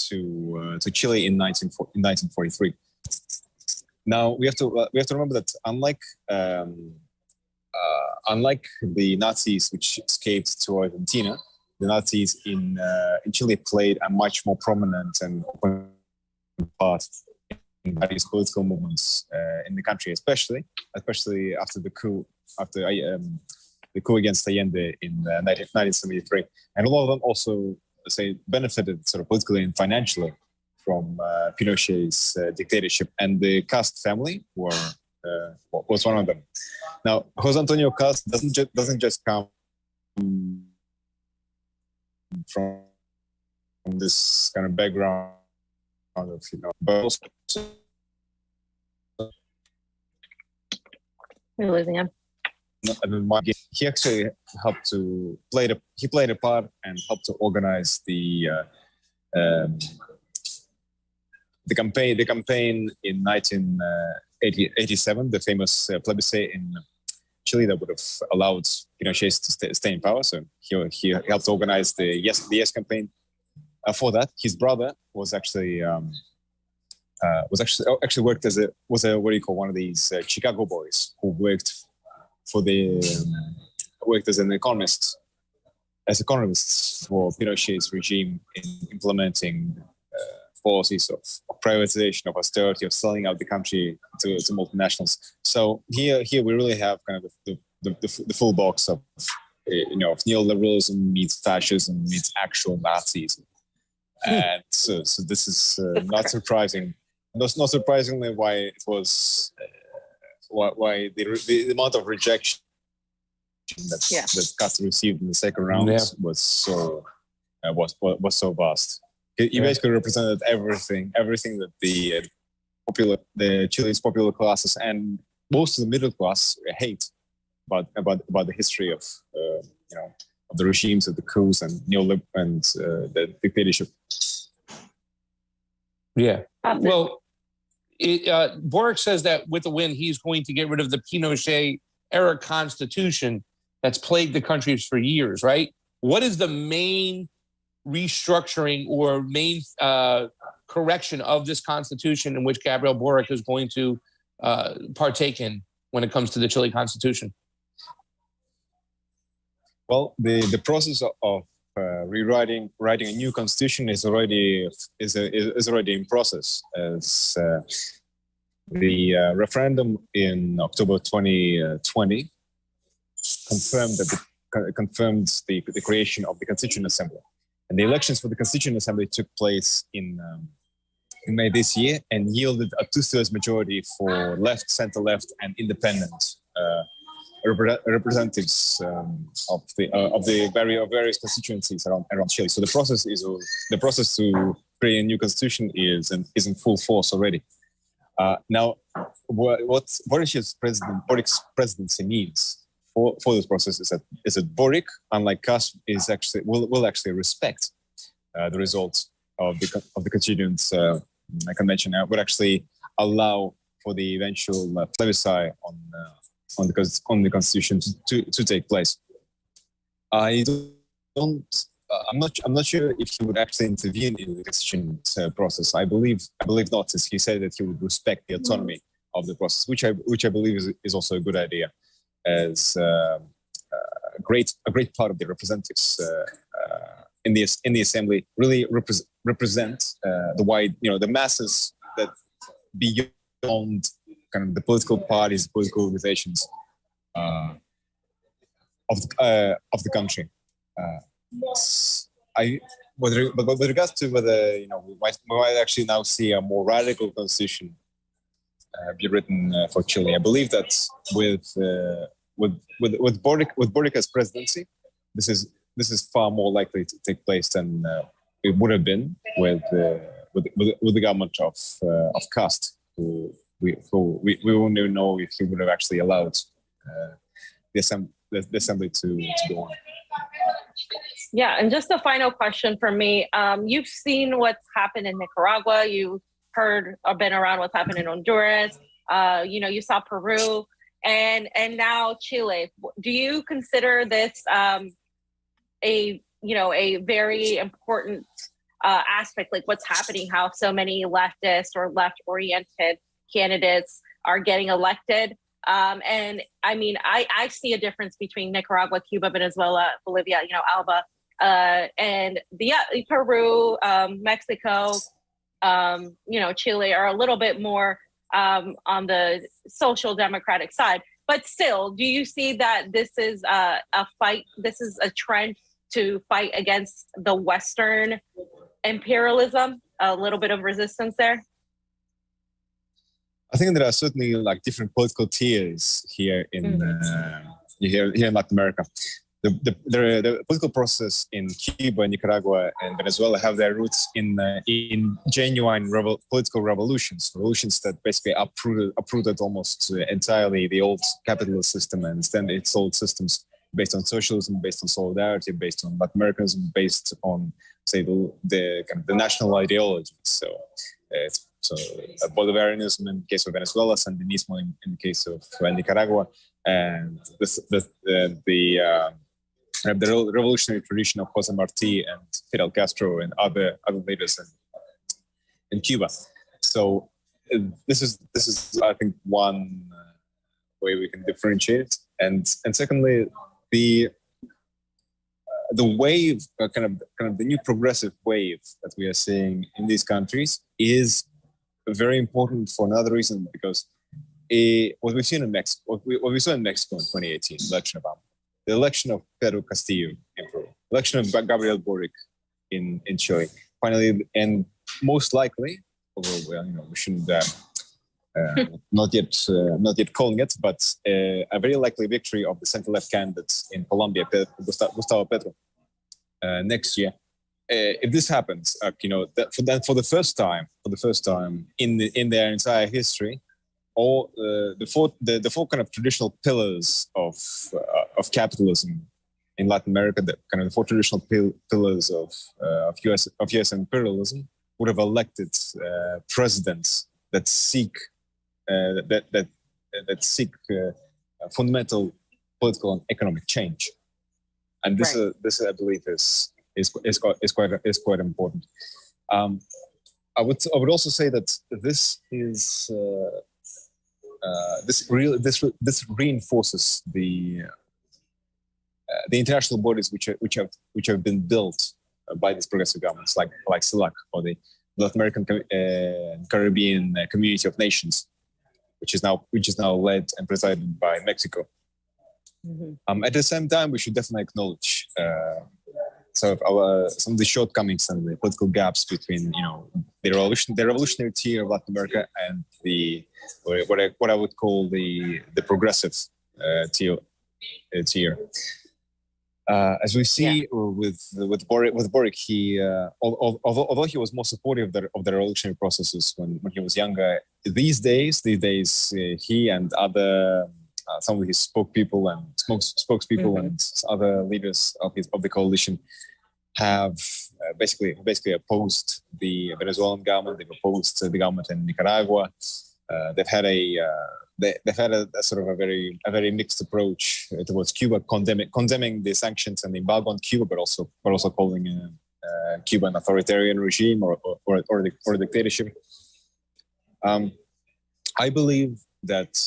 to Chile in 1943. Now we have to remember that unlike the Nazis which escaped to Argentina, the Nazis in Chile played a much more prominent and open part in various political movements in the country, especially after the coup against Allende in 1973, and a lot of them also benefited sort of politically and financially from Pinochet's dictatorship, and the Cast family was one of them. Now, Jose Antonio Cast doesn't just come from this kind of background of but also we're losing him. He actually helped to played a part and helped to organize the campaign in 1987, the famous plebiscite in Chile that would have allowed Pinochet to stay in power. So he helped organize the Yes campaign. For that, his brother was actually worked as one of these Chicago boys who worked as an economist, for Pinochet's regime in implementing policies of privatization, of austerity, of selling out the country to multinationals. So here we really have kind of the full box of of neoliberalism meets fascism meets actual Nazism. And so this is not surprising. Not surprisingly, why it was why the amount of rejection that Castro received in the second round was so vast. He basically represented everything that the Chile's popular classes and most of the middle class hate about the history of of the regimes of the coups and the dictatorship. Yeah. Well, Boric says that with the win, he's going to get rid of the Pinochet-era constitution that's plagued the country for years, right? What is the main restructuring or main correction of this constitution in which Gabriel Boric is going to partake in when it comes to the Chile constitution? Well, the process of writing a new constitution is already in process. As the referendum in October 2020 confirmed the creation of the Constituent Assembly, and the elections for the Constituent Assembly took place in May this year and yielded a 2/3 majority for left, center-left, and independent representatives of the various constituencies around Chile. So the process to create a new constitution is in full force already. Now, what Boric's presidency needs for this process is that Boric, unlike Castro, will actually respect the results of the Constituent Convention. Would actually allow for the eventual plebiscite on the Constitution to take place. I'm not sure if he would actually intervene in the Constitution process. I believe not, since he said that he would respect the autonomy of the process, which I believe is also a good idea, as a great part of the representatives in the assembly really represent the wide, the masses that beyond kind of the political parties, political organizations of the country. With regards to whether we might actually now see a more radical constitution be written for Chile, I believe that with Boric as presidency, this is far more likely to take place than it would have been with the government of Cast, who we won't even know if he would have actually allowed the assembly to go on. Yeah, and just a final question for me. You've seen what's happened in Nicaragua. You've heard or been around what's happened in Honduras. You saw Peru, and now Chile. Do you consider this a very important aspect, like what's happening, how so many leftist or left-oriented candidates are getting elected? And I mean, I see a difference between Nicaragua, Cuba, Venezuela, Bolivia, Alba, and Peru, Mexico, Chile are a little bit more on the social democratic side. But still, do you see that this is a fight? This is a trend to fight against the Western imperialism? A little bit of resistance there? I think there are certainly different political tiers here in here in Latin America. The political process in Cuba, Nicaragua, and Venezuela have their roots in genuine political revolutions that basically uprooted almost entirely the old capitalist system and extend its old systems based on socialism, based on solidarity, based on Latin Americanism, based on, say, the kind of the national ideology. So Bolivarianism in the case of Venezuela, Sandinismo in the case of Nicaragua, and the revolutionary tradition of Jose Marti and Fidel Castro and other leaders in Cuba. So this is I think one way we can differentiate it, and secondly, the wave, kind of the new progressive wave that we are seeing in these countries is very important for another reason, because what we saw in Mexico in 2018, election of Obama, the election of Pedro Castillo in Peru, election of Gabriel Boric in Chile, finally, and most likely, although we shouldn't not yet calling it, but a very likely victory of the center-left candidates in Colombia, Gustavo Petro, next year. If this happens, for the first time in their entire history, all the four kind of traditional pillars of capitalism in Latin America, the kind of the four traditional pillars of U.S. imperialism, would have elected presidents that seek fundamental political and economic change, and this I believe is quite important. I would also say that this reinforces the international bodies which have been built by these progressive governments, like CELAC, or the Latin American Caribbean Community of Nations, which is now led and presided by Mexico. Mm-hmm. At the same time, we should definitely acknowledge some of the shortcomings and the political gaps between the revolutionary tier of Latin America and what I would call the progressive tier. As we see with Boric, he although he was more supportive of the revolutionary processes when he was younger, these days he and other some of his spokespeople and other leaders of the coalition have basically opposed the Venezuelan government. They've opposed the government in Nicaragua. They've had a sort of a very mixed approach towards Cuba, condemning the sanctions and the embargo on Cuba, but also calling Cuba an authoritarian regime or a dictatorship. I believe that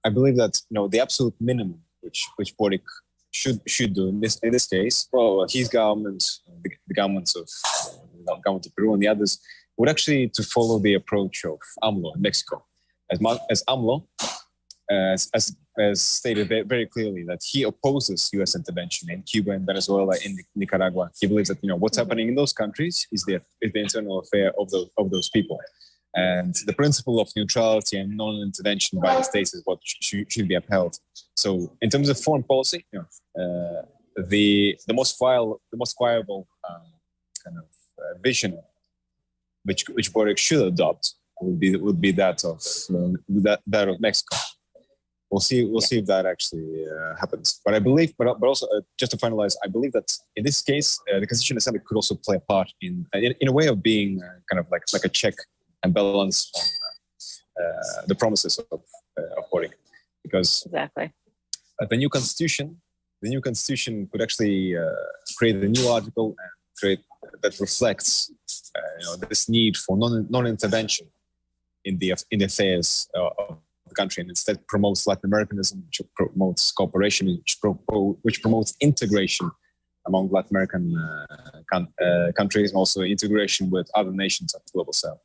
the absolute minimum which Boric should do in this case, well, his government, the governments of government of Peru and the others, would actually to follow the approach of AMLO in Mexico, as AMLO as stated very clearly that he opposes U.S. intervention in Cuba and Venezuela, in Nicaragua. He believes that what's happening in those countries is the internal affair of those people, and the principle of neutrality and non-intervention by the states is what should be upheld. So, in terms of foreign policy, the most viable kind of vision which Boric should adopt would be that of Mexico. We'll see if that actually happens. But I believe, but also just to finalize, I believe that in this case, the Constitutional Assembly could also play a part in a way of being kind of like a check and balance on the promises of Boric, because exactly the new constitution could actually create a new article and create that reflects this need for non-intervention in the affairs of the country, and instead promotes Latin Americanism, which promotes cooperation, which promotes integration among Latin American countries, and also integration with other nations of the global south.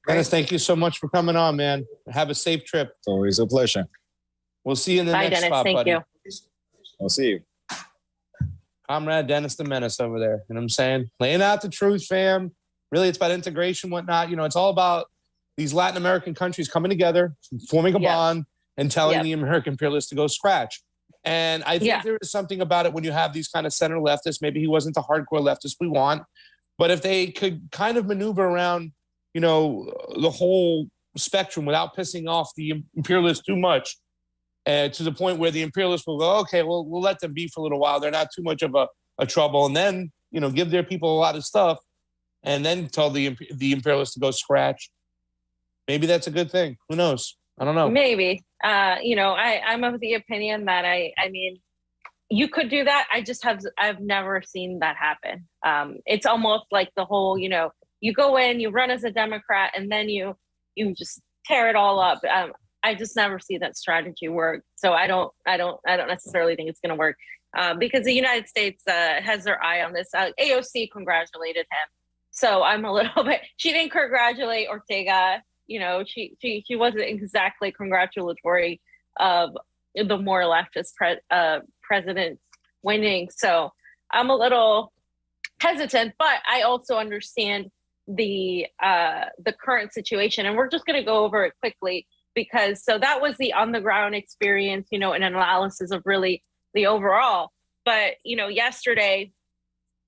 Dennis, thank you so much for coming on, man. Have a safe trip. It's always a pleasure. We'll see you in the Bye, next Dennis. spot, Thank buddy. you. I'll see you. Comrade Dennis the Menace over there. You know what I'm saying? Laying out the truth, fam. Really, it's about integration, whatnot. It's all about these Latin American countries coming together, forming a bond, and telling the American imperialists to go scratch. And I think there is something about it when you have these kind of center leftists. Maybe he wasn't the hardcore leftist we want, but if they could kind of maneuver around, the whole spectrum without pissing off the imperialists too much, to the point where the imperialists will go, okay, well, we'll let them be for a little while. They're not too much of a trouble. And then, give their people a lot of stuff and then tell the imperialists to go scratch. Maybe that's a good thing. Who knows? I don't know. Maybe. I'm of the opinion that I mean, you could do that. I've never seen that happen. It's almost like the whole, you go in, you run as a Democrat, and then you just tear it all up. I just never see that strategy work. So I don't necessarily think it's going to work because the United States has their eye on this. AOC congratulated him. So I'm a little bit, she didn't congratulate Ortega. You know, she wasn't exactly congratulatory of the more leftist president winning. So I'm a little hesitant, but I also understand the current situation. And we're just going to go over it quickly because so that was the on the ground experience, you know, an analysis of really the overall. But, you know, yesterday,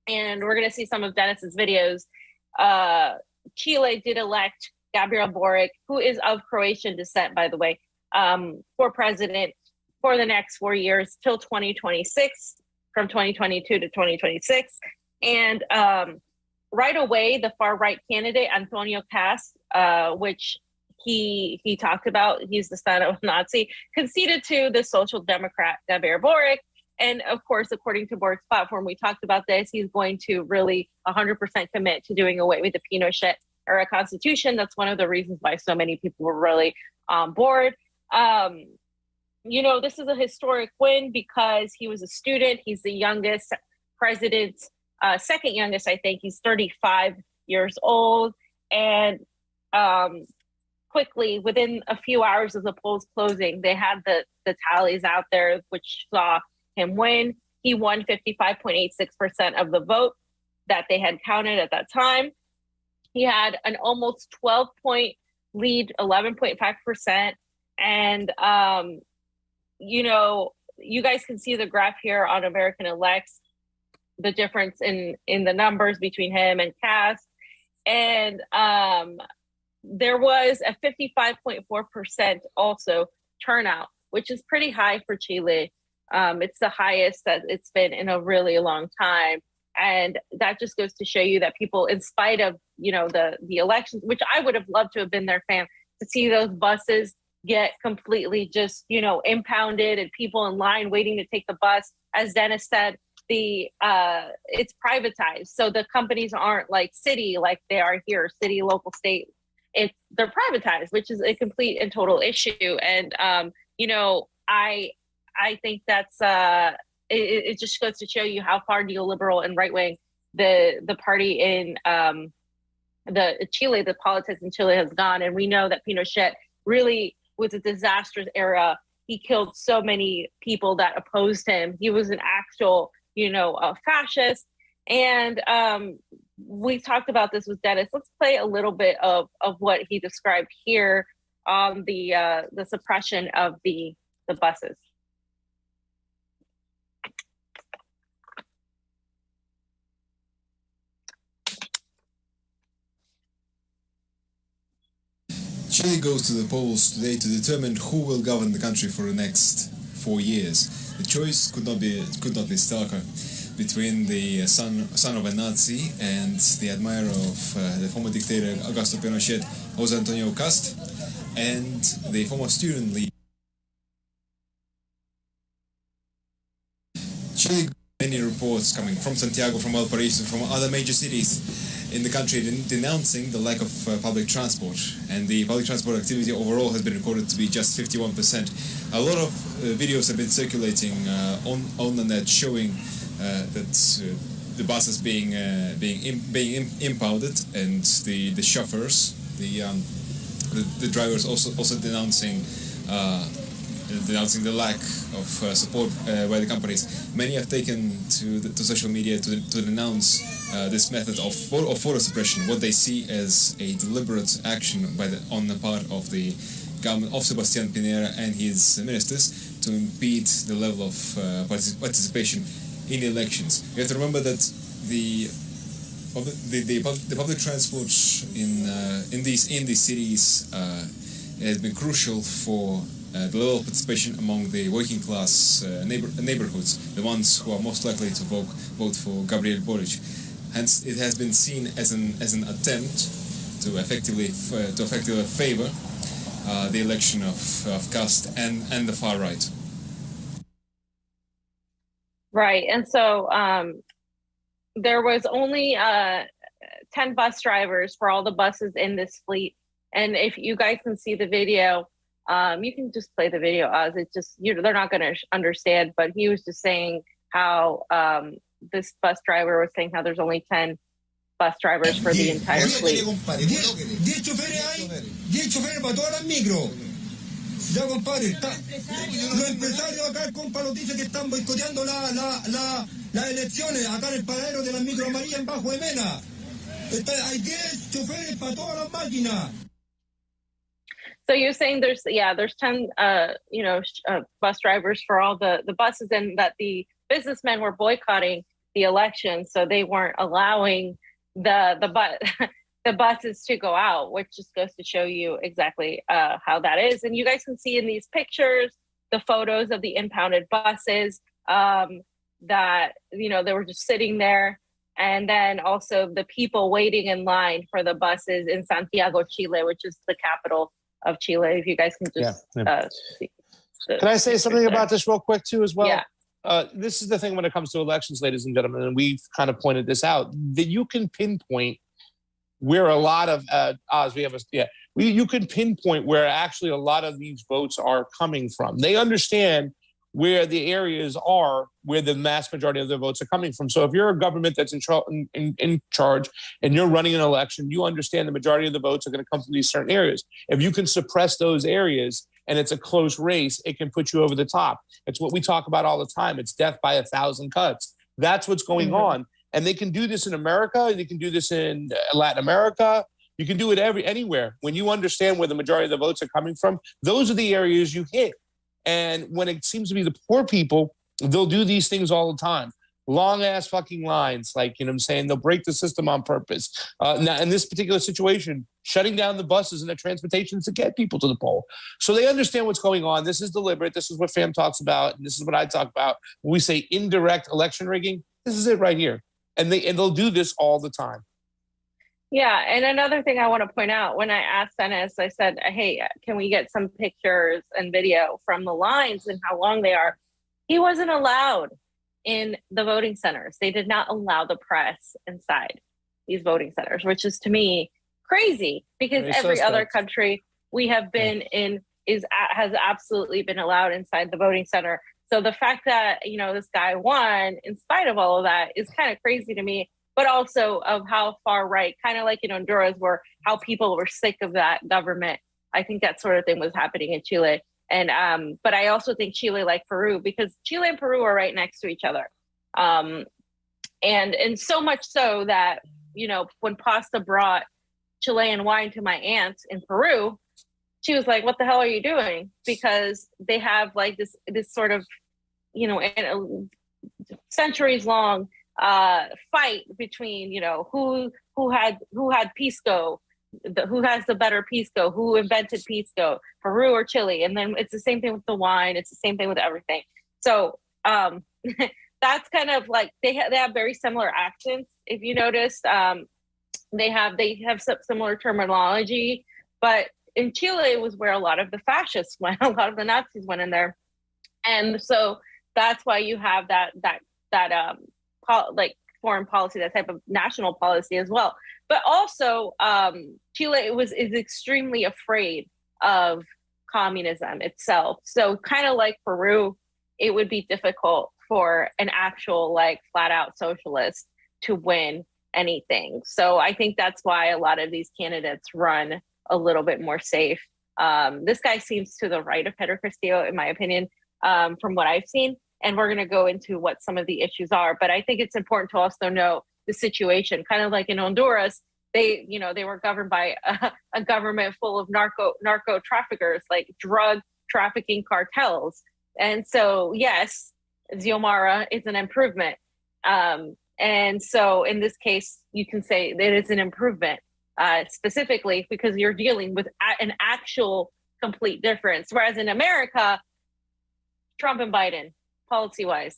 and we're going to see some of Denis's videos, Chile did elect Gabriel Boric, who is of Croatian descent, by the way, for president for the next 4 years till 2026, from 2022 to 2026. And right away, the far right candidate, Antonio Cast, which he talked about, he's the son of a Nazi, conceded to the social democrat Gabriel Boric. And of course, according to Boric's platform, we talked about this, he's going to really 100% commit to doing away with the Pinochet era constitution. That's one of the reasons why so many people were really on board. You know, this is a historic win because he was a student. He's the youngest president, second youngest, I think. He's 35 years old. And quickly, within a few hours of the polls closing, they had the tallies out there, which saw him win. He won 55.86% of the vote that they had counted at that time. He had an almost 12-point lead, 11.5%. And, you know, you guys can see the graph here on American Elects, the difference in the numbers between him and Cast. And there was a 55.4% also turnout, which is pretty high for Chile. It's the highest that it's been in a really long time. And that just goes to show you that people, in spite of, you know, the elections, which I would have loved to have been there, fam, to see those buses get completely just, you know, impounded and people in line waiting to take the bus. As Denis said, it's privatized. So the companies aren't like city, like they are here, city, local, state. They're privatized, which is a complete and total issue. And, you know, I think that's, it just goes to show you how far neoliberal and right wing the party in Chile, the politics in Chile has gone. And we know that Pinochet really was a disastrous era. He killed so many people that opposed him. He was an actual, you know, a fascist. And we talked about this with Denis. Let's play a little bit of what he described here on the suppression of the buses. Chile goes to the polls today to determine who will govern the country for the next 4 years. The choice could not be starker between the son of a Nazi and the admirer of the former dictator Augusto Pinochet, José Antonio Cast, and the former student leader. Chile, many reports coming from Santiago, from Valparaiso, from other major cities in the country denouncing the lack of public transport, and the public transport activity overall has been recorded to be just 51%. A lot of videos have been circulating on the net showing that the buses being impounded, and the chauffeurs, the drivers also denouncing the lack of support by the companies. Many have taken to social media to denounce this method of photo suppression, what they see as a deliberate action on the part of the government of Sebastián Pinera and his ministers to impede the level of participation in elections. You have to remember that the public transport in these cities has been crucial for the level of participation among the working class neighborhoods, the ones who are most likely to vote for Gabriel Boric. Hence, it has been seen as an attempt to effectively favor the election of Cast and the far right. Right, and so there was only 10 bus drivers for all the buses in this fleet. And if you guys can see the video, you can just play the video. It's just, they're not going to understand, but he was just saying how this bus driver was saying how there's only 10 bus drivers for the entire fleet. 10 choferes hay, 10 choferes para todas las micros. Ya, compadre, los empresarios acá, el compa nos dice que están boicoteando las elecciones acá en el paradero de las micro amarillas en Bajo de Mena. Hay 10 choferes para todas las máquinas. So you're saying there's 10 bus drivers for all the buses, and that the businessmen were boycotting the election, so they weren't allowing the buses to go out, which just goes to show you exactly how that is. And you guys can see in these pictures the photos of the impounded buses that they were just sitting there, and then also the people waiting in line for the buses in Santiago, Chile, which is the capital of Chile. If you guys can just see. Can I say something there. about this real quick too as well? Yeah. This is the thing when it comes to elections, ladies and gentlemen, and we've kind of pointed this out, that you can pinpoint where a lot of you can pinpoint where actually a lot of these votes are coming from. They understand where the areas are where the mass majority of the votes are coming from. So if you're a government that's in charge and you're running an election, you understand the majority of the votes are going to come from these certain areas. If you can suppress those areas and it's a close race, it can put you over the top. It's what we talk about all the time. It's death by 1,000 cuts. That's what's going on. And they can do this in America. They can do this in Latin America. You can do it anywhere. When you understand where the majority of the votes are coming from, those are the areas you hit. And when it seems to be the poor people, they'll do these things all the time. Long ass fucking lines, like, you know what I'm saying? They'll break the system on purpose. Now, in this particular situation, shutting down the buses and the transportation to get people to the poll. So they understand what's going on. This is deliberate. This is what FAM talks about. And this is what I talk about. When we say indirect election rigging, this is it right here. And they'll do this all the time. Yeah, and another thing I want to point out, when I asked Dennis, I said, hey, can we get some pictures and video from the lines and how long they are? He wasn't allowed in the voting centers. They did not allow the press inside these voting centers, which is, to me, crazy, because every other country we have been in has absolutely been allowed inside the voting center. So the fact that, this guy won in spite of all of that is kind of crazy to me, but also of how far right, kind of like in Honduras, where how people were sick of that government. I think that sort of thing was happening in Chile. And but I also think Chile, like Peru, because Chile and Peru are right next to each other. And so much so that, when Pasta brought Chilean wine to my aunt in Peru, she was like, what the hell are you doing? Because they have like this sort of, centuries long fight between, who had Pisco, who has the better Pisco, who invented Pisco, Peru or Chile. And then it's the same thing with the wine. It's the same thing with everything. So that's kind of like, they have very similar accents. If you noticed, they have some similar terminology, but in Chile was where a lot of the fascists went, a lot of the Nazis went in there. And so that's why you have that foreign policy, that type of national policy as well. But also, Chile is extremely afraid of communism itself. So kind of like Peru, it would be difficult for an actual flat out socialist to win anything. So I think that's why a lot of these candidates run a little bit more safe. This guy seems to the right of Pedro Castillo, in my opinion, from what I've seen. And we're going to go into what some of the issues are. But I think it's important to also know the situation, kind of like in Honduras. They were governed by a government full of narco traffickers, like drug trafficking cartels. And so, yes, Xiomara is an improvement. And so in this case, you can say that it's an improvement, specifically because you're dealing with an actual complete difference. Whereas in America, Trump and Biden, policy-wise,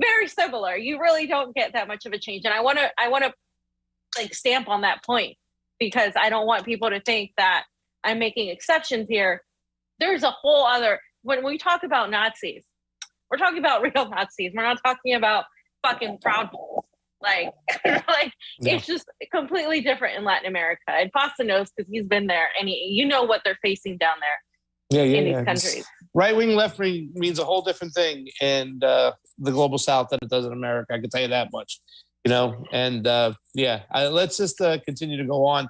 very similar. You really don't get that much of a change. And I want to stamp on that point, because I don't want people to think that I'm making exceptions here. There's a whole other, when we talk about Nazis, we're talking about real Nazis. We're not talking about fucking Proud Boys. It's just completely different in Latin America. And Pasta knows, because he's been there, and what they're facing down there in these countries. Right wing, left wing means a whole different thing in the global South than it does in America. I can tell you that much. And let's just continue to go on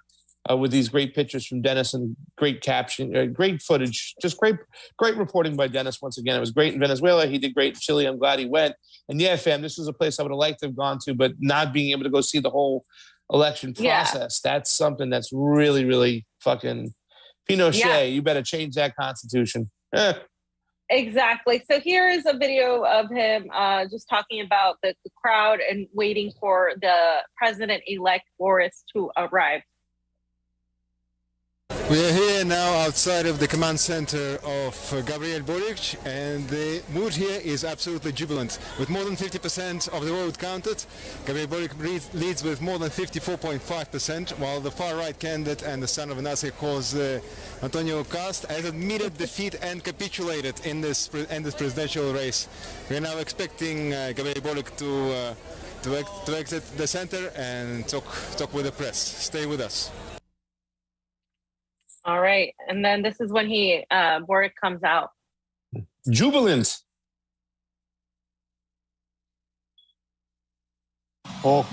with these great pictures from Denis and great caption, great footage, just great reporting by Denis. Once again, it was great in Venezuela. He did great in Chile. I'm glad he went. And yeah, fam, this was a place I would have liked to have gone to, but not being able to go see the whole election process. Yeah. That's something that's really, really fucking Pinochet. Yeah. You better change that constitution. Exactly. So here is a video of him just talking about the crowd and waiting for the president-elect Boris to arrive. We are here now outside of the command center of Gabriel Boric, and the mood here is absolutely jubilant. With more than 50% of the vote counted, Gabriel Boric leads with more than 54.5%, while the far-right candidate and the son of a Nazi, Jose Antonio Cast, has admitted defeat and capitulated in this presidential race. We are now expecting Gabriel Boric to exit the center and talk with the press. Stay with us. All right. And then this is when Boric comes out. Jubilant. Oh.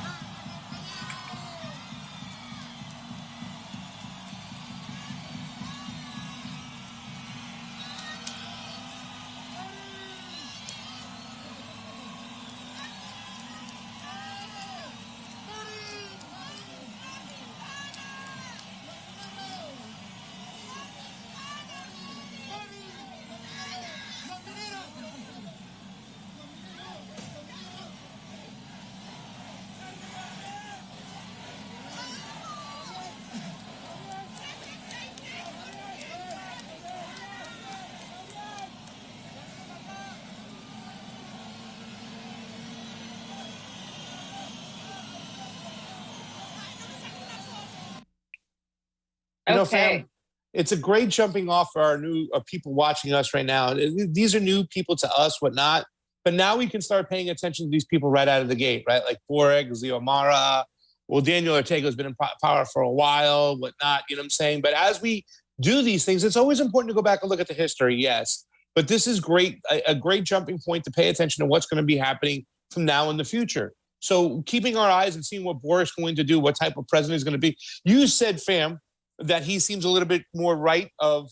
Fam, it's a great jumping off for our new people watching us right now. These are new people to us, whatnot. But now we can start paying attention to these people right out of the gate, right? Like Boric, Xiomara. Well, Daniel Ortega's been in power for a while, whatnot, you know what I'm saying? But as we do these things, it's always important to go back and look at the history, yes. But this is great, a great jumping point to pay attention to what's going to be happening from now in the future. So keeping our eyes and seeing what Boris is going to do, what type of president he's going to be. You said, fam, that he seems a little bit more right of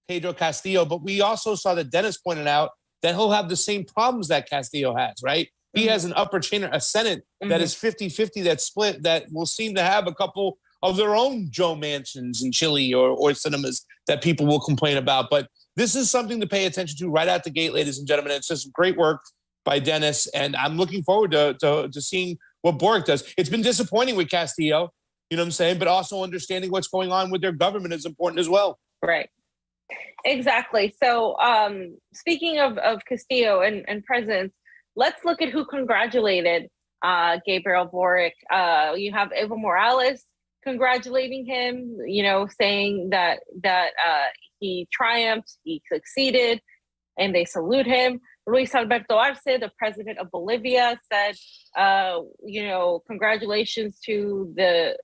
Pedro Castillo, but we also saw that Denis pointed out that he'll have the same problems that Castillo has, right? He has an upper chamber, a Senate that is 50-50, that's split, that will seem to have a couple of their own Joe Mancins in Chile or cinemas that people will complain about. But this is something to pay attention to right out the gate, ladies and gentlemen. It's just great work by Denis, and I'm looking forward to seeing what Boric does. It's been disappointing with Castillo, you know what I'm saying? But also understanding what's going on with their government is important as well. Right. Exactly. So speaking of Castillo and presidents, let's look at who congratulated Gabriel Boric. You have Evo Morales congratulating him, saying that he triumphed, he succeeded, and they salute him. Luis Alberto Arce, the president of Bolivia, said, congratulations to the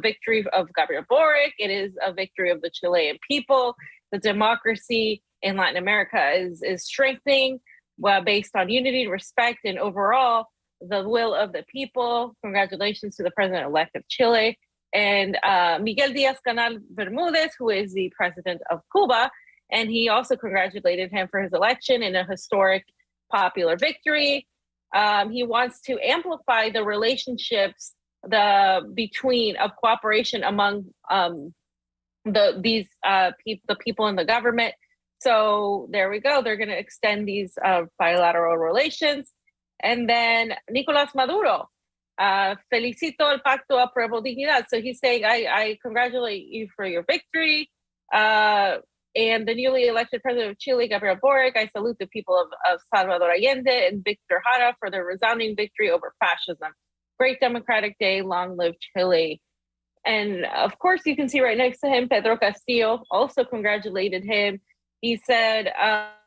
victory of Gabriel Boric. It is a victory of the Chilean people. The democracy in Latin America is strengthening based on unity, respect, and overall the will of the people. Congratulations to the president-elect of Chile. And Miguel Diaz-Canel Bermudez, who is the president of Cuba, and he also congratulated him for his election in a historic popular victory. He wants to amplify the relationships of cooperation among the people in the government. So there we go. They're going to extend these bilateral relations. And then Nicolás Maduro, felicito el pacto a prueba dignidad. So he's saying, I congratulate you for your victory. And the newly elected president of Chile, Gabriel Boric, I salute the people of Salvador Allende and Victor Jara for their resounding victory over fascism. Great democratic day, long live Chile. And of course, you can see right next to him, Pedro Castillo also congratulated him. He said,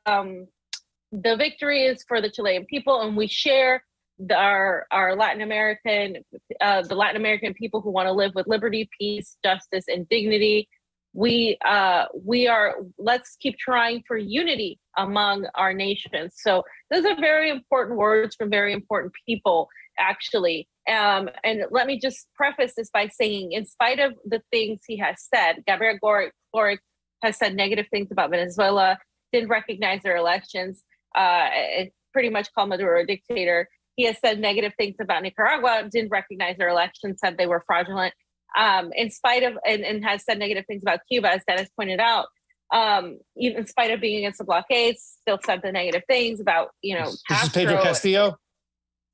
the victory is for the Chilean people, and we share our Latin American, the Latin American people who want to live with liberty, peace, justice, and dignity. let's keep trying for unity among our nations. So those are very important words from very important people, actually. And let me just preface this by saying, in spite of the things he has said, Gabriel Boric has said negative things about Venezuela, didn't recognize their elections, pretty much called Maduro a dictator. He has said negative things about Nicaragua, didn't recognize their elections, said they were fraudulent. In spite of, and has said negative things about Cuba, as Dennis pointed out, even in spite of being against the blockades, still said the negative things about, Castro. This is Pedro Castillo?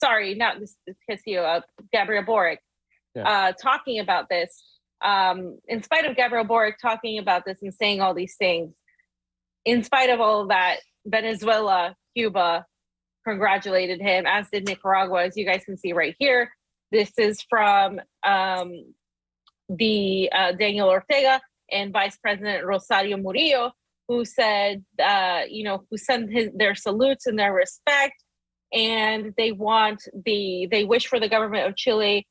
Sorry, not this Castillo, Gabriel Boric, talking about this. In spite of Gabriel Boric talking about this and saying all these things, in spite of all of that, Venezuela, Cuba congratulated him, as did Nicaragua, as you guys can see right here. This is from Daniel Ortega and Vice President Rosario Murillo, who said, who sent their salutes and their respect, and they wish for the government of Chile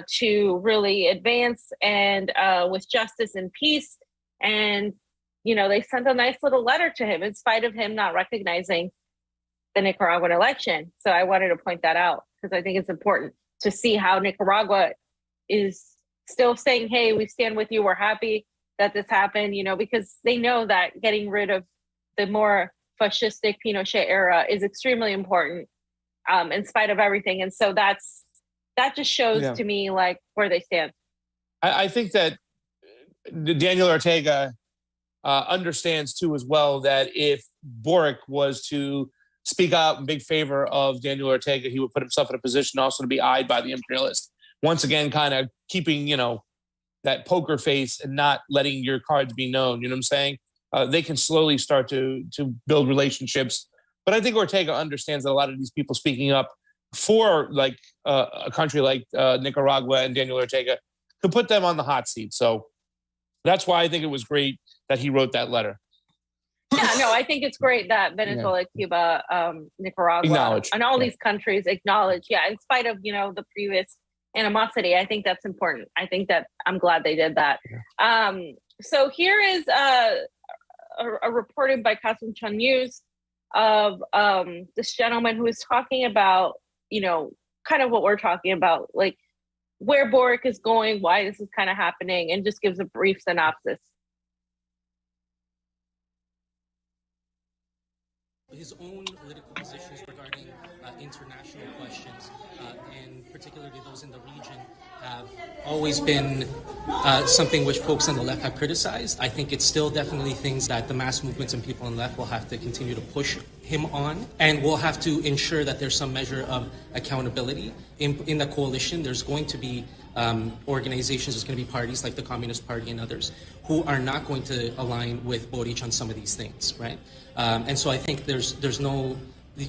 to really advance and with justice and peace. And, they sent a nice little letter to him in spite of him not recognizing the Nicaraguan election. So I wanted to point that out because I think it's important to see how Nicaragua is still saying, hey, we stand with you. We're happy that this happened, because they know that getting rid of the more fascistic Pinochet era is extremely important in spite of everything. And so that just shows to me like where they stand. I think that Daniel Ortega understands too as well that if Boric was to speak out in big favor of Daniel Ortega, he would put himself in a position also to be eyed by the imperialists. Once again, kind of keeping, that poker face and not letting your cards be known. You know what I'm saying? They can slowly start to build relationships. But I think Ortega understands that a lot of these people speaking up for like a country like Nicaragua and Daniel Ortega could put them on the hot seat. So that's why I think it was great that he wrote that letter. Yeah, no, I think it's great that Venezuela, Cuba, Nicaragua, and all these countries acknowledge, in spite of, the previous animosity, I think that's important. I think that I'm glad they did that. So here is a reporting by Kasunchon News of this gentleman who is talking about, kind of what we're talking about, like where Boric is going, why this is kind of happening, and just gives a brief synopsis. His own political positions regarding international questions, and particularly those in the region, have always been something which folks on the left have criticized. I think it's still definitely things that the mass movements and people on the left will have to continue to push him on, and we'll have to ensure that there's some measure of accountability. In the coalition, there's going to be organizations, there's going to be parties like the Communist Party and others who are not going to align with Boric on some of these things, right? And so I think you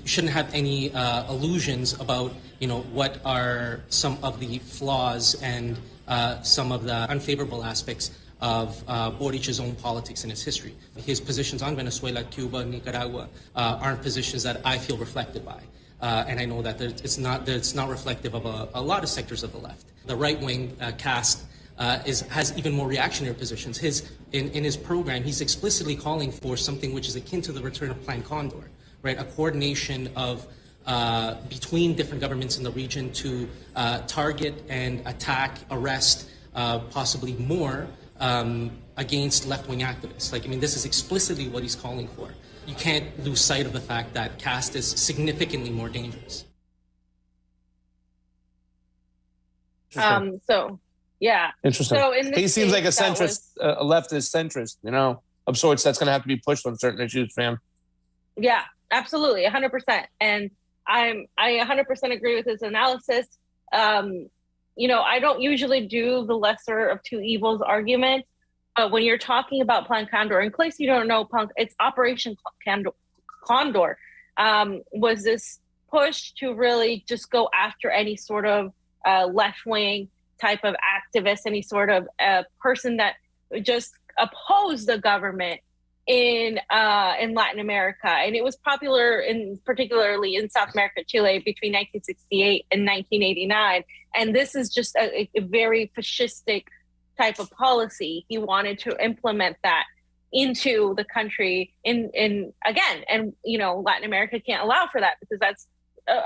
shouldn't have any illusions about, what are some of the flaws and some of the unfavorable aspects of Boric's own politics and his history. His positions on Venezuela, Cuba, Nicaragua aren't positions that I feel reflected by. And I know that it's not reflective of a lot of sectors of the left. The right-wing cast has even more reactionary positions. In his program, he's explicitly calling for something which is akin to the return of Plan Condor, right? A coordination of between different governments in the region to target and attack, arrest, possibly more against left-wing activists. This is explicitly what he's calling for. You can't lose sight of the fact that caste is significantly more dangerous. Interesting. So in this he seems like a case, centrist, a leftist centrist, of sorts. That's going to have to be pushed on certain issues, fam. Yeah, absolutely, 100%. And I 100% agree with his analysis. I don't usually do the lesser of two evils argument, but when you're talking about Plan Condor, in case you don't know, it's Operation Condor, was this push to really just go after any sort of left-wing type of activist, any sort of person that just opposed the government in Latin America. And it was popular particularly in South America, Chile, between 1968 and 1989. And this is just a very fascistic type of policy. He wanted to implement that into the country again. And, Latin America can't allow for that because that's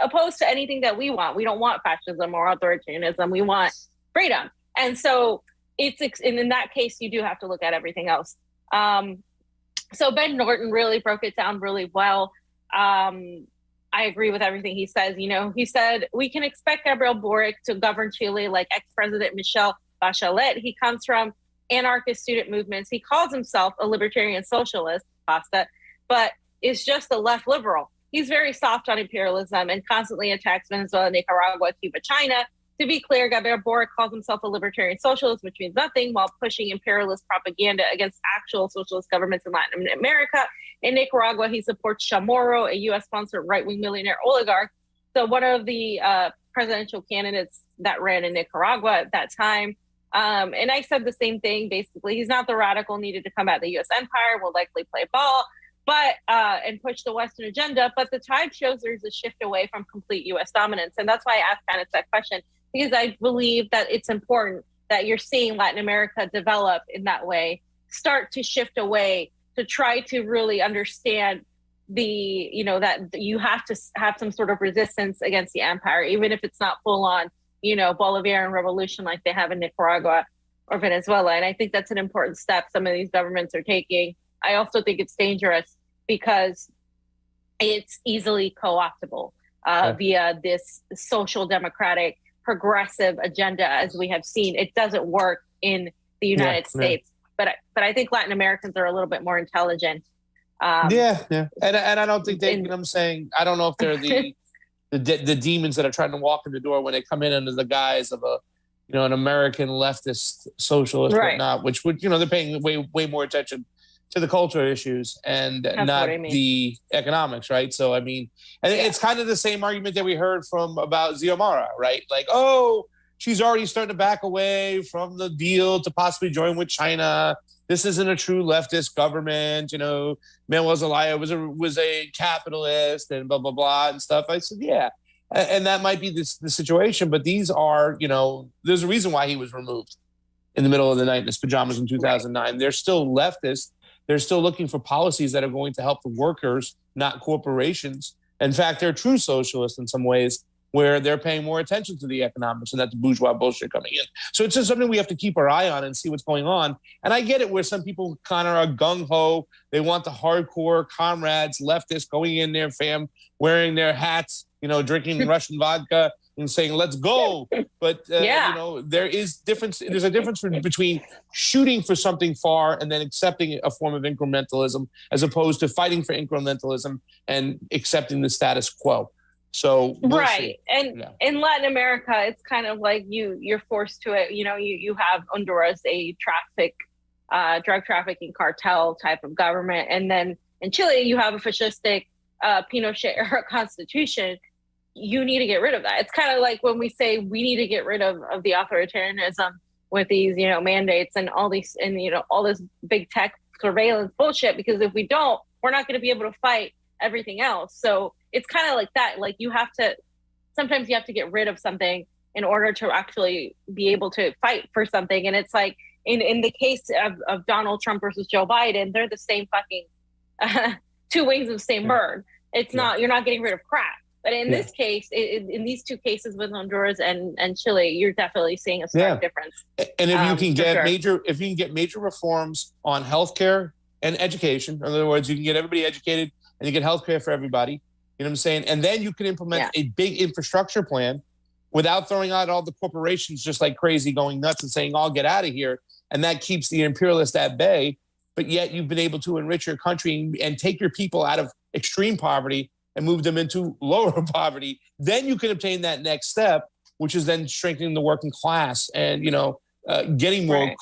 opposed to anything that we want. We don't want fascism or authoritarianism. We want freedom. And so and in that case, you do have to look at everything else. So Ben Norton really broke it down really well. I agree with everything he says. He said, we can expect Gabriel Boric to govern Chile like ex-president Michelle Bachelet. He comes from anarchist student movements. He calls himself a libertarian socialist, but is just a left liberal. He's very soft on imperialism and constantly attacks Venezuela, Nicaragua, Cuba, China. To be clear, Gabriel Boric calls himself a libertarian socialist, which means nothing, while pushing imperialist propaganda against actual socialist governments in Latin America. In Nicaragua, he supports Chamorro, a U.S.-sponsored right-wing millionaire oligarch. So one of the presidential candidates that ran in Nicaragua at that time. And I said the same thing, basically. He's not the radical needed to combat the U.S. empire, will likely play ball, and push the Western agenda. But the tide shows there's a shift away from complete U.S. dominance. And that's why I asked Kenneth that question, because I believe that it's important that you're seeing Latin America develop in that way, start to shift away to try to really understand that you have to have some sort of resistance against the empire, even if it's not full on, Bolivarian revolution like they have in Nicaragua or Venezuela. And I think that's an important step some of these governments are taking. I also think it's dangerous because it's easily co-optable via this social democratic progressive agenda, as we have seen. It doesn't work in the United States. But I think Latin Americans are a little bit more intelligent. And I don't think I'm saying, I don't know if they're the demons that are trying to walk in the door when they come in under the guise of an American leftist socialist, whatnot, which would, they're paying way more attention to the cultural issues and not the economics, right? So, I mean, and it's kind of the same argument that we heard about Xiomara, right? Like, she's already starting to back away from the deal to possibly join with China. This isn't a true leftist government. Manuel Zelaya was a capitalist and blah, blah, blah and stuff. I said, yeah. And that might be the situation. But these are, there's a reason why he was removed in the middle of the night in his pajamas in 2009. They're still leftists. They're still looking for policies that are going to help the workers, not corporations. In fact, they're true socialists in some ways, where they're paying more attention to the economics and that's bourgeois bullshit coming in. So it's just something we have to keep our eye on and see what's going on. And I get it where some people kind of are gung-ho. They want the hardcore comrades, leftists going in there, wearing their hats, drinking Russian vodka and saying, let's go. But, there's a difference between shooting for something far and then accepting a form of incrementalism as opposed to fighting for incrementalism and accepting the status quo. So and in Latin America, it's kind of like you're forced to it. You have Honduras, a drug trafficking cartel type of government, and then in Chile you have a fascistic Pinochet era constitution. You need to get rid of that. It's kind of like when we say we need to get rid of the authoritarianism with these mandates and all these and all this big tech surveillance bullshit. Because if we don't, we're not going to be able to fight everything else. So it's kind of like that. Like sometimes you have to get rid of something in order to actually be able to fight for something. And it's like in the case of Donald Trump versus Joe Biden, they're the same fucking two wings of the same bird. It's not, you're not getting rid of crap. But in this case, in these two cases with Honduras and Chile, you're definitely seeing a stark difference. And if you can get major reforms on healthcare and education, in other words, you can get everybody educated and you get healthcare for everybody. You know what I'm saying? And then you can implement a big infrastructure plan without throwing out all the corporations just like crazy going nuts and saying, I'll get out of here. And that keeps the imperialist at bay. But yet you've been able to enrich your country and take your people out of extreme poverty and move them into lower poverty. Then you can obtain that next step, which is then strengthening the working class and, getting more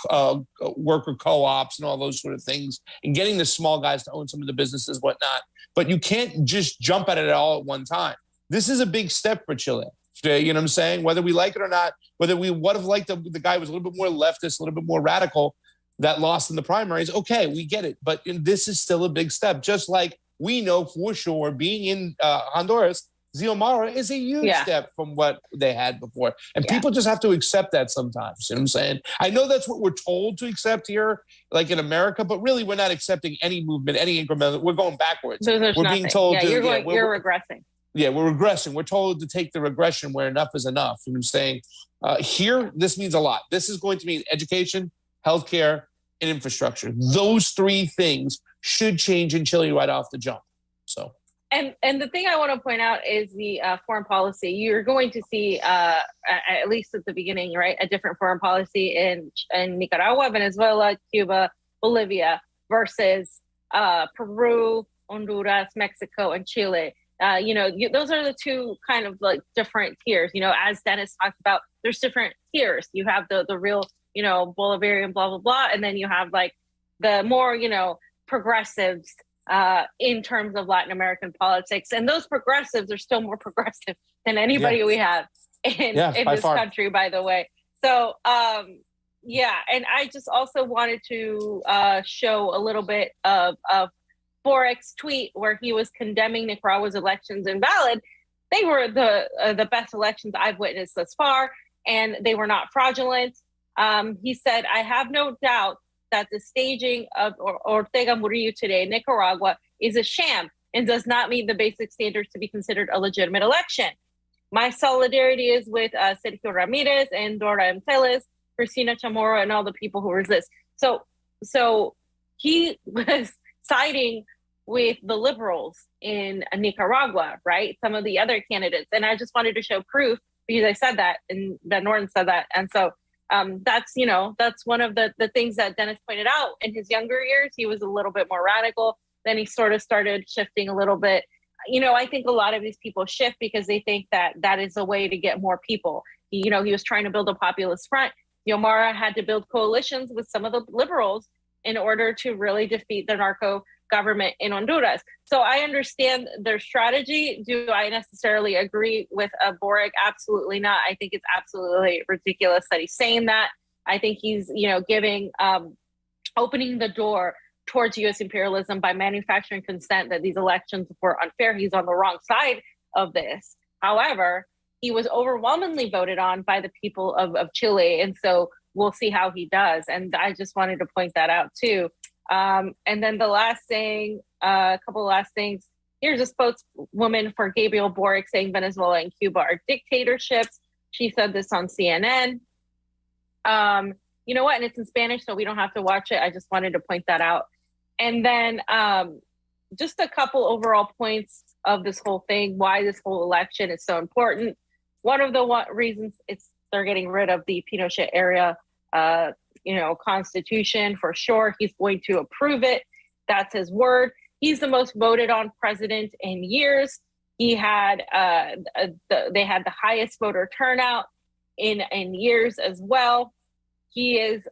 worker co-ops and all those sort of things and getting the small guys to own some of the businesses, whatnot. But you can't just jump at it all at one time. This is a big step for Chile. You know what I'm saying? Whether we like it or not, whether we would have liked the guy who was a little bit more leftist, a little bit more radical that lost in the primaries, okay, we get it. But this is still a big step. Just like we know for sure, being in Honduras, Xiomara is a huge step from what they had before. And people just have to accept that sometimes. You know what I'm saying? I know that's what we're told to accept here, like in America, but really we're not accepting any movement, any increment. We're going backwards. There's we're nothing. being told you're regressing. Yeah, we're regressing. We're told to take the regression where enough is enough. You know what I'm saying? Here, this means a lot. This is going to mean education, healthcare, and infrastructure. Those three things should change in Chile right off the jump. So. And the thing I want to point out is the foreign policy. You're going to see, at least at the beginning, right, a different foreign policy in Nicaragua, Venezuela, Cuba, Bolivia versus Peru, Honduras, Mexico, and Chile. Those are the two kind of like different tiers. As Denis talked about, there's different tiers. You have the real, Bolivarian, blah, blah, blah. And then you have like the more, progressives in terms of Latin American politics. And those progressives are still more progressive than anybody we have in this country, by the way. So, and I just also wanted to show a little bit of Boric's tweet where he was condemning Nicaragua's elections invalid. They were the best elections I've witnessed thus far, and they were not fraudulent. He said, I have no doubt that the staging of Ortega Murillo today in Nicaragua is a sham and does not meet the basic standards to be considered a legitimate election. My solidarity is with Sergio Ramirez and Dore Cristina Chamorro, and all the people who resist. So he was siding with the liberals in Nicaragua, right? Some of the other candidates. And I just wanted to show proof because I said that and that Norton said that. And so that's one of the things that Denis pointed out. In his younger years, he was a little bit more radical. Then he sort of started shifting a little bit. I think a lot of these people shift because they think that is a way to get more people. He was trying to build a populist front. Xiomara had to build coalitions with some of the liberals in order to really defeat the narco government in Honduras. So I understand their strategy. Do I necessarily agree with Boric? Absolutely not. I think it's absolutely ridiculous that he's saying that. I think he's, giving, opening the door towards U.S. imperialism by manufacturing consent that these elections were unfair. He's on the wrong side of this. However, he was overwhelmingly voted on by the people of Chile. And so we'll see how he does. And I just wanted to point that out too. And then the last thing, a couple of last things. Here's a spokeswoman for Gabriel Boric saying Venezuela and Cuba are dictatorships. She said this on CNN. You know what? And it's in Spanish, so we don't have to watch it. I just wanted to point that out. And then just a couple overall points of this whole thing, why this whole election is so important. One of the reasons they're getting rid of the Pinochet era constitution for sure. He's going to approve it. That's his word. He's the most voted on president in years. He had they had the highest voter turnout in years as well. He is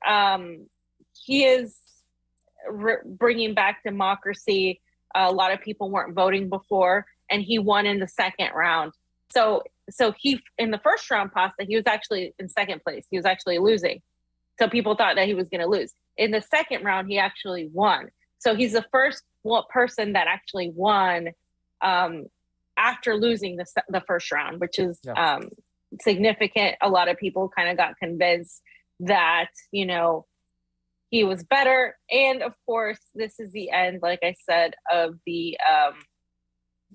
bringing back democracy. A lot of people weren't voting before, and he won in the second round. So he in the first round pasta, he was actually in second place. He was actually losing. So people thought that he was going to lose. In the second round, he actually won. So he's the first person that actually won after losing the first round, which is significant. A lot of people kind of got convinced that, he was better. And of course, this is the end, like I said, of the,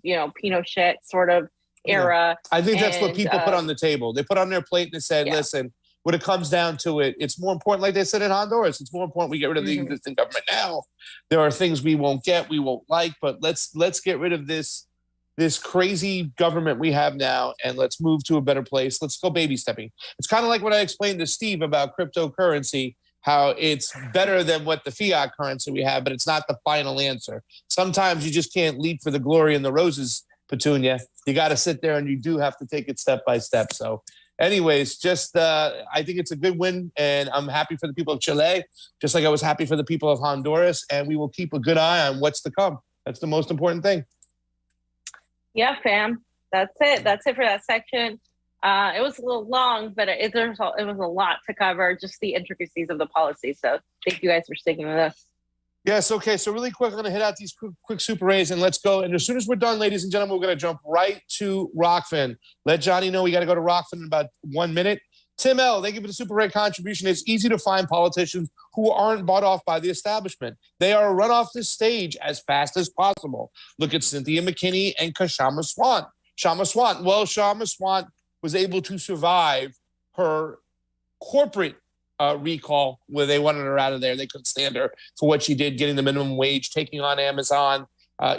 Pinochet sort of era. I think that's what people put on the table. They put on their plate and they said, listen, when it comes down to it, it's more important, like they said in Honduras, it's more important we get rid of the existing government now. There are things we won't get, we won't like, but let's get rid of this crazy government we have now and let's move to a better place. Let's go baby stepping. It's kind of like what I explained to Steve about cryptocurrency, how it's better than what the fiat currency we have, but it's not the final answer. Sometimes you just can't leap for the glory and the roses, Petunia. You got to sit there and you do have to take it step by step. So anyways, I think it's a good win, and I'm happy for the people of Chile, just like I was happy for the people of Honduras, and we will keep a good eye on what's to come. That's the most important thing. Yeah, fam. That's it. That's it for that section. It was a little long, but it was a lot to cover, just the intricacies of the policy. So thank you guys for sticking with us. Yes, okay. So really quick, I'm going to hit out these quick Super Rays and let's go. And as soon as we're done, ladies and gentlemen, we're going to jump right to Rokfin. Let Johnny know we got to go to Rokfin in about 1 minute. Tim L., thank you for the Super Ray contribution. It's easy to find politicians who aren't bought off by the establishment. They are run off the stage as fast as possible. Look at Cynthia McKinney and Kshama Sawant. Well, Kshama Sawant was able to survive her corporate recall where they wanted her out of there. They couldn't stand her for what she did, getting the minimum wage, taking on Amazon.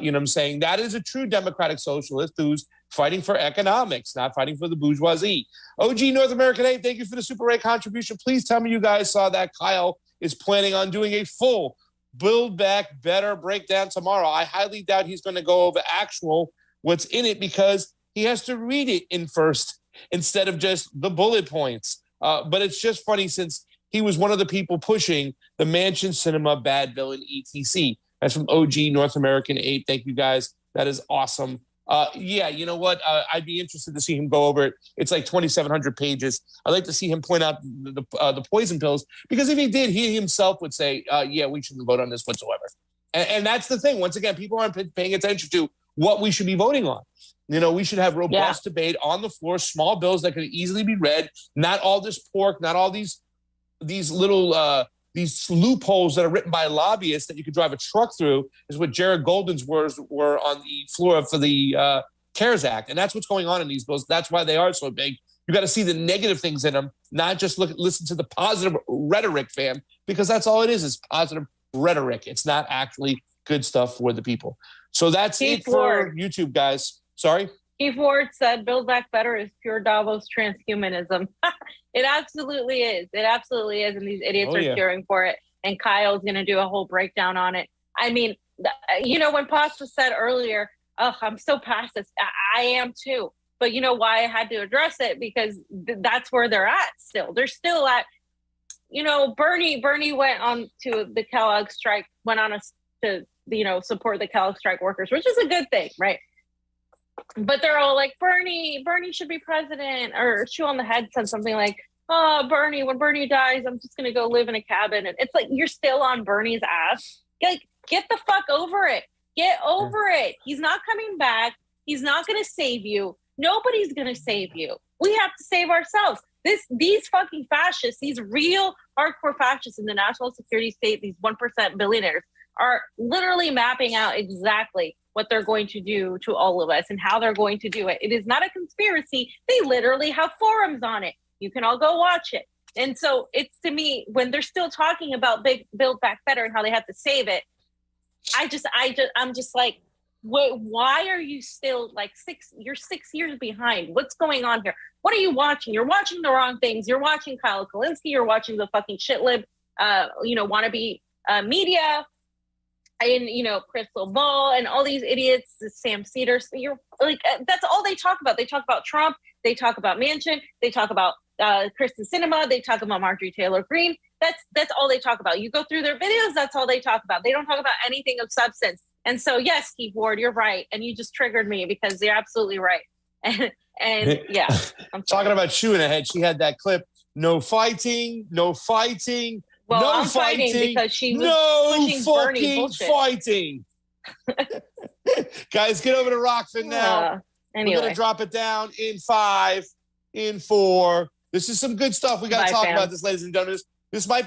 You know what I'm saying? That is a true democratic socialist who's fighting for economics, not fighting for the bourgeoisie. OG North American 8, thank you for the Super Ray contribution. Please tell me you guys saw that Kyle is planning on doing a full Build Back Better breakdown tomorrow. I highly doubt he's going to go over actual what's in it because he has to read it in first instead of just the bullet points. But it's just funny since he was one of the people pushing the Mansion Cinema Bad Villain ETC. That's from OG North American 8. Thank you, guys. That is awesome. Yeah, you know what? I'd be interested to see him go over it. It's like 2,700 pages. I'd like to see him point out the poison pills because if he did, he himself would say, yeah, we shouldn't vote on this whatsoever. And that's the thing. Once again, people aren't paying attention to what we should be voting on. You know, we should have robust debate on the floor, small bills that could easily be read, not all this pork, not all these little these loopholes that are written by lobbyists that you could drive a truck through is what Jared Golden's words were on the floor for the CARES Act. And that's what's going on in these bills. That's why they are so big. You got to see the negative things in them, not just listen to the positive rhetoric, fam, because that's all it is positive rhetoric. It's not actually good stuff for the people. So that's it for YouTube, guys. Sorry? Keith Ward said Build Back Better is pure Davos transhumanism. It absolutely is. It absolutely is. And these idiots are cheering for it. And Kyle's going to do a whole breakdown on it. I mean, you know, when Pasta said earlier, oh, I'm so past this. I am too. But you know why I had to address it? Because that's where they're at still. They're still at, you know, Bernie went on to the Kellogg strike, went on to, you know, support the Kellogg strike workers, which is a good thing, right? But they're all like, Bernie should be president, or Chew on the Head said something like, oh, Bernie, when Bernie dies, I'm just going to go live in a cabin. And it's like, you're still on Bernie's ass. Like, get the fuck over it. Get over it. He's not coming back. He's not going to save you. Nobody's going to save you. We have to save ourselves. These fucking fascists, these real hardcore fascists in the national security state, these 1% billionaires are literally mapping out exactly what they're going to do to all of us and how they're going to do it. It is not a conspiracy. They literally have forums on it. You can all go watch it. And so it's, to me, when they're still talking about Build Back Better and how they have to save it, I'm just like, why are you still like you're 6 years behind? What's going on here? What are you watching? You're watching the wrong things. You're watching Kyle Kulinski. You're watching the fucking shitlib, wannabe media. And, you know, Crystal Ball and all these idiots, Sam Cedars. You're like, that's all they talk about. They talk about Trump. They talk about Manchin. They talk about Kristen Sinema. They talk about Marjorie Taylor Greene. That's all they talk about. You go through their videos, that's all they talk about. They don't talk about anything of substance. And so, yes, Keith Ward, you're right. And you just triggered me because you're absolutely right. And yeah. I'm talking about Chew in the Head. She had that clip, no fighting. Well, no I'm fighting because she was pushing Bernie bullshit. Fighting. Guys, get over to Rokfin now. Anyway. We're going to drop it down in 5, in 4. This is some good stuff. We got to talk about this, ladies and gentlemen. This might be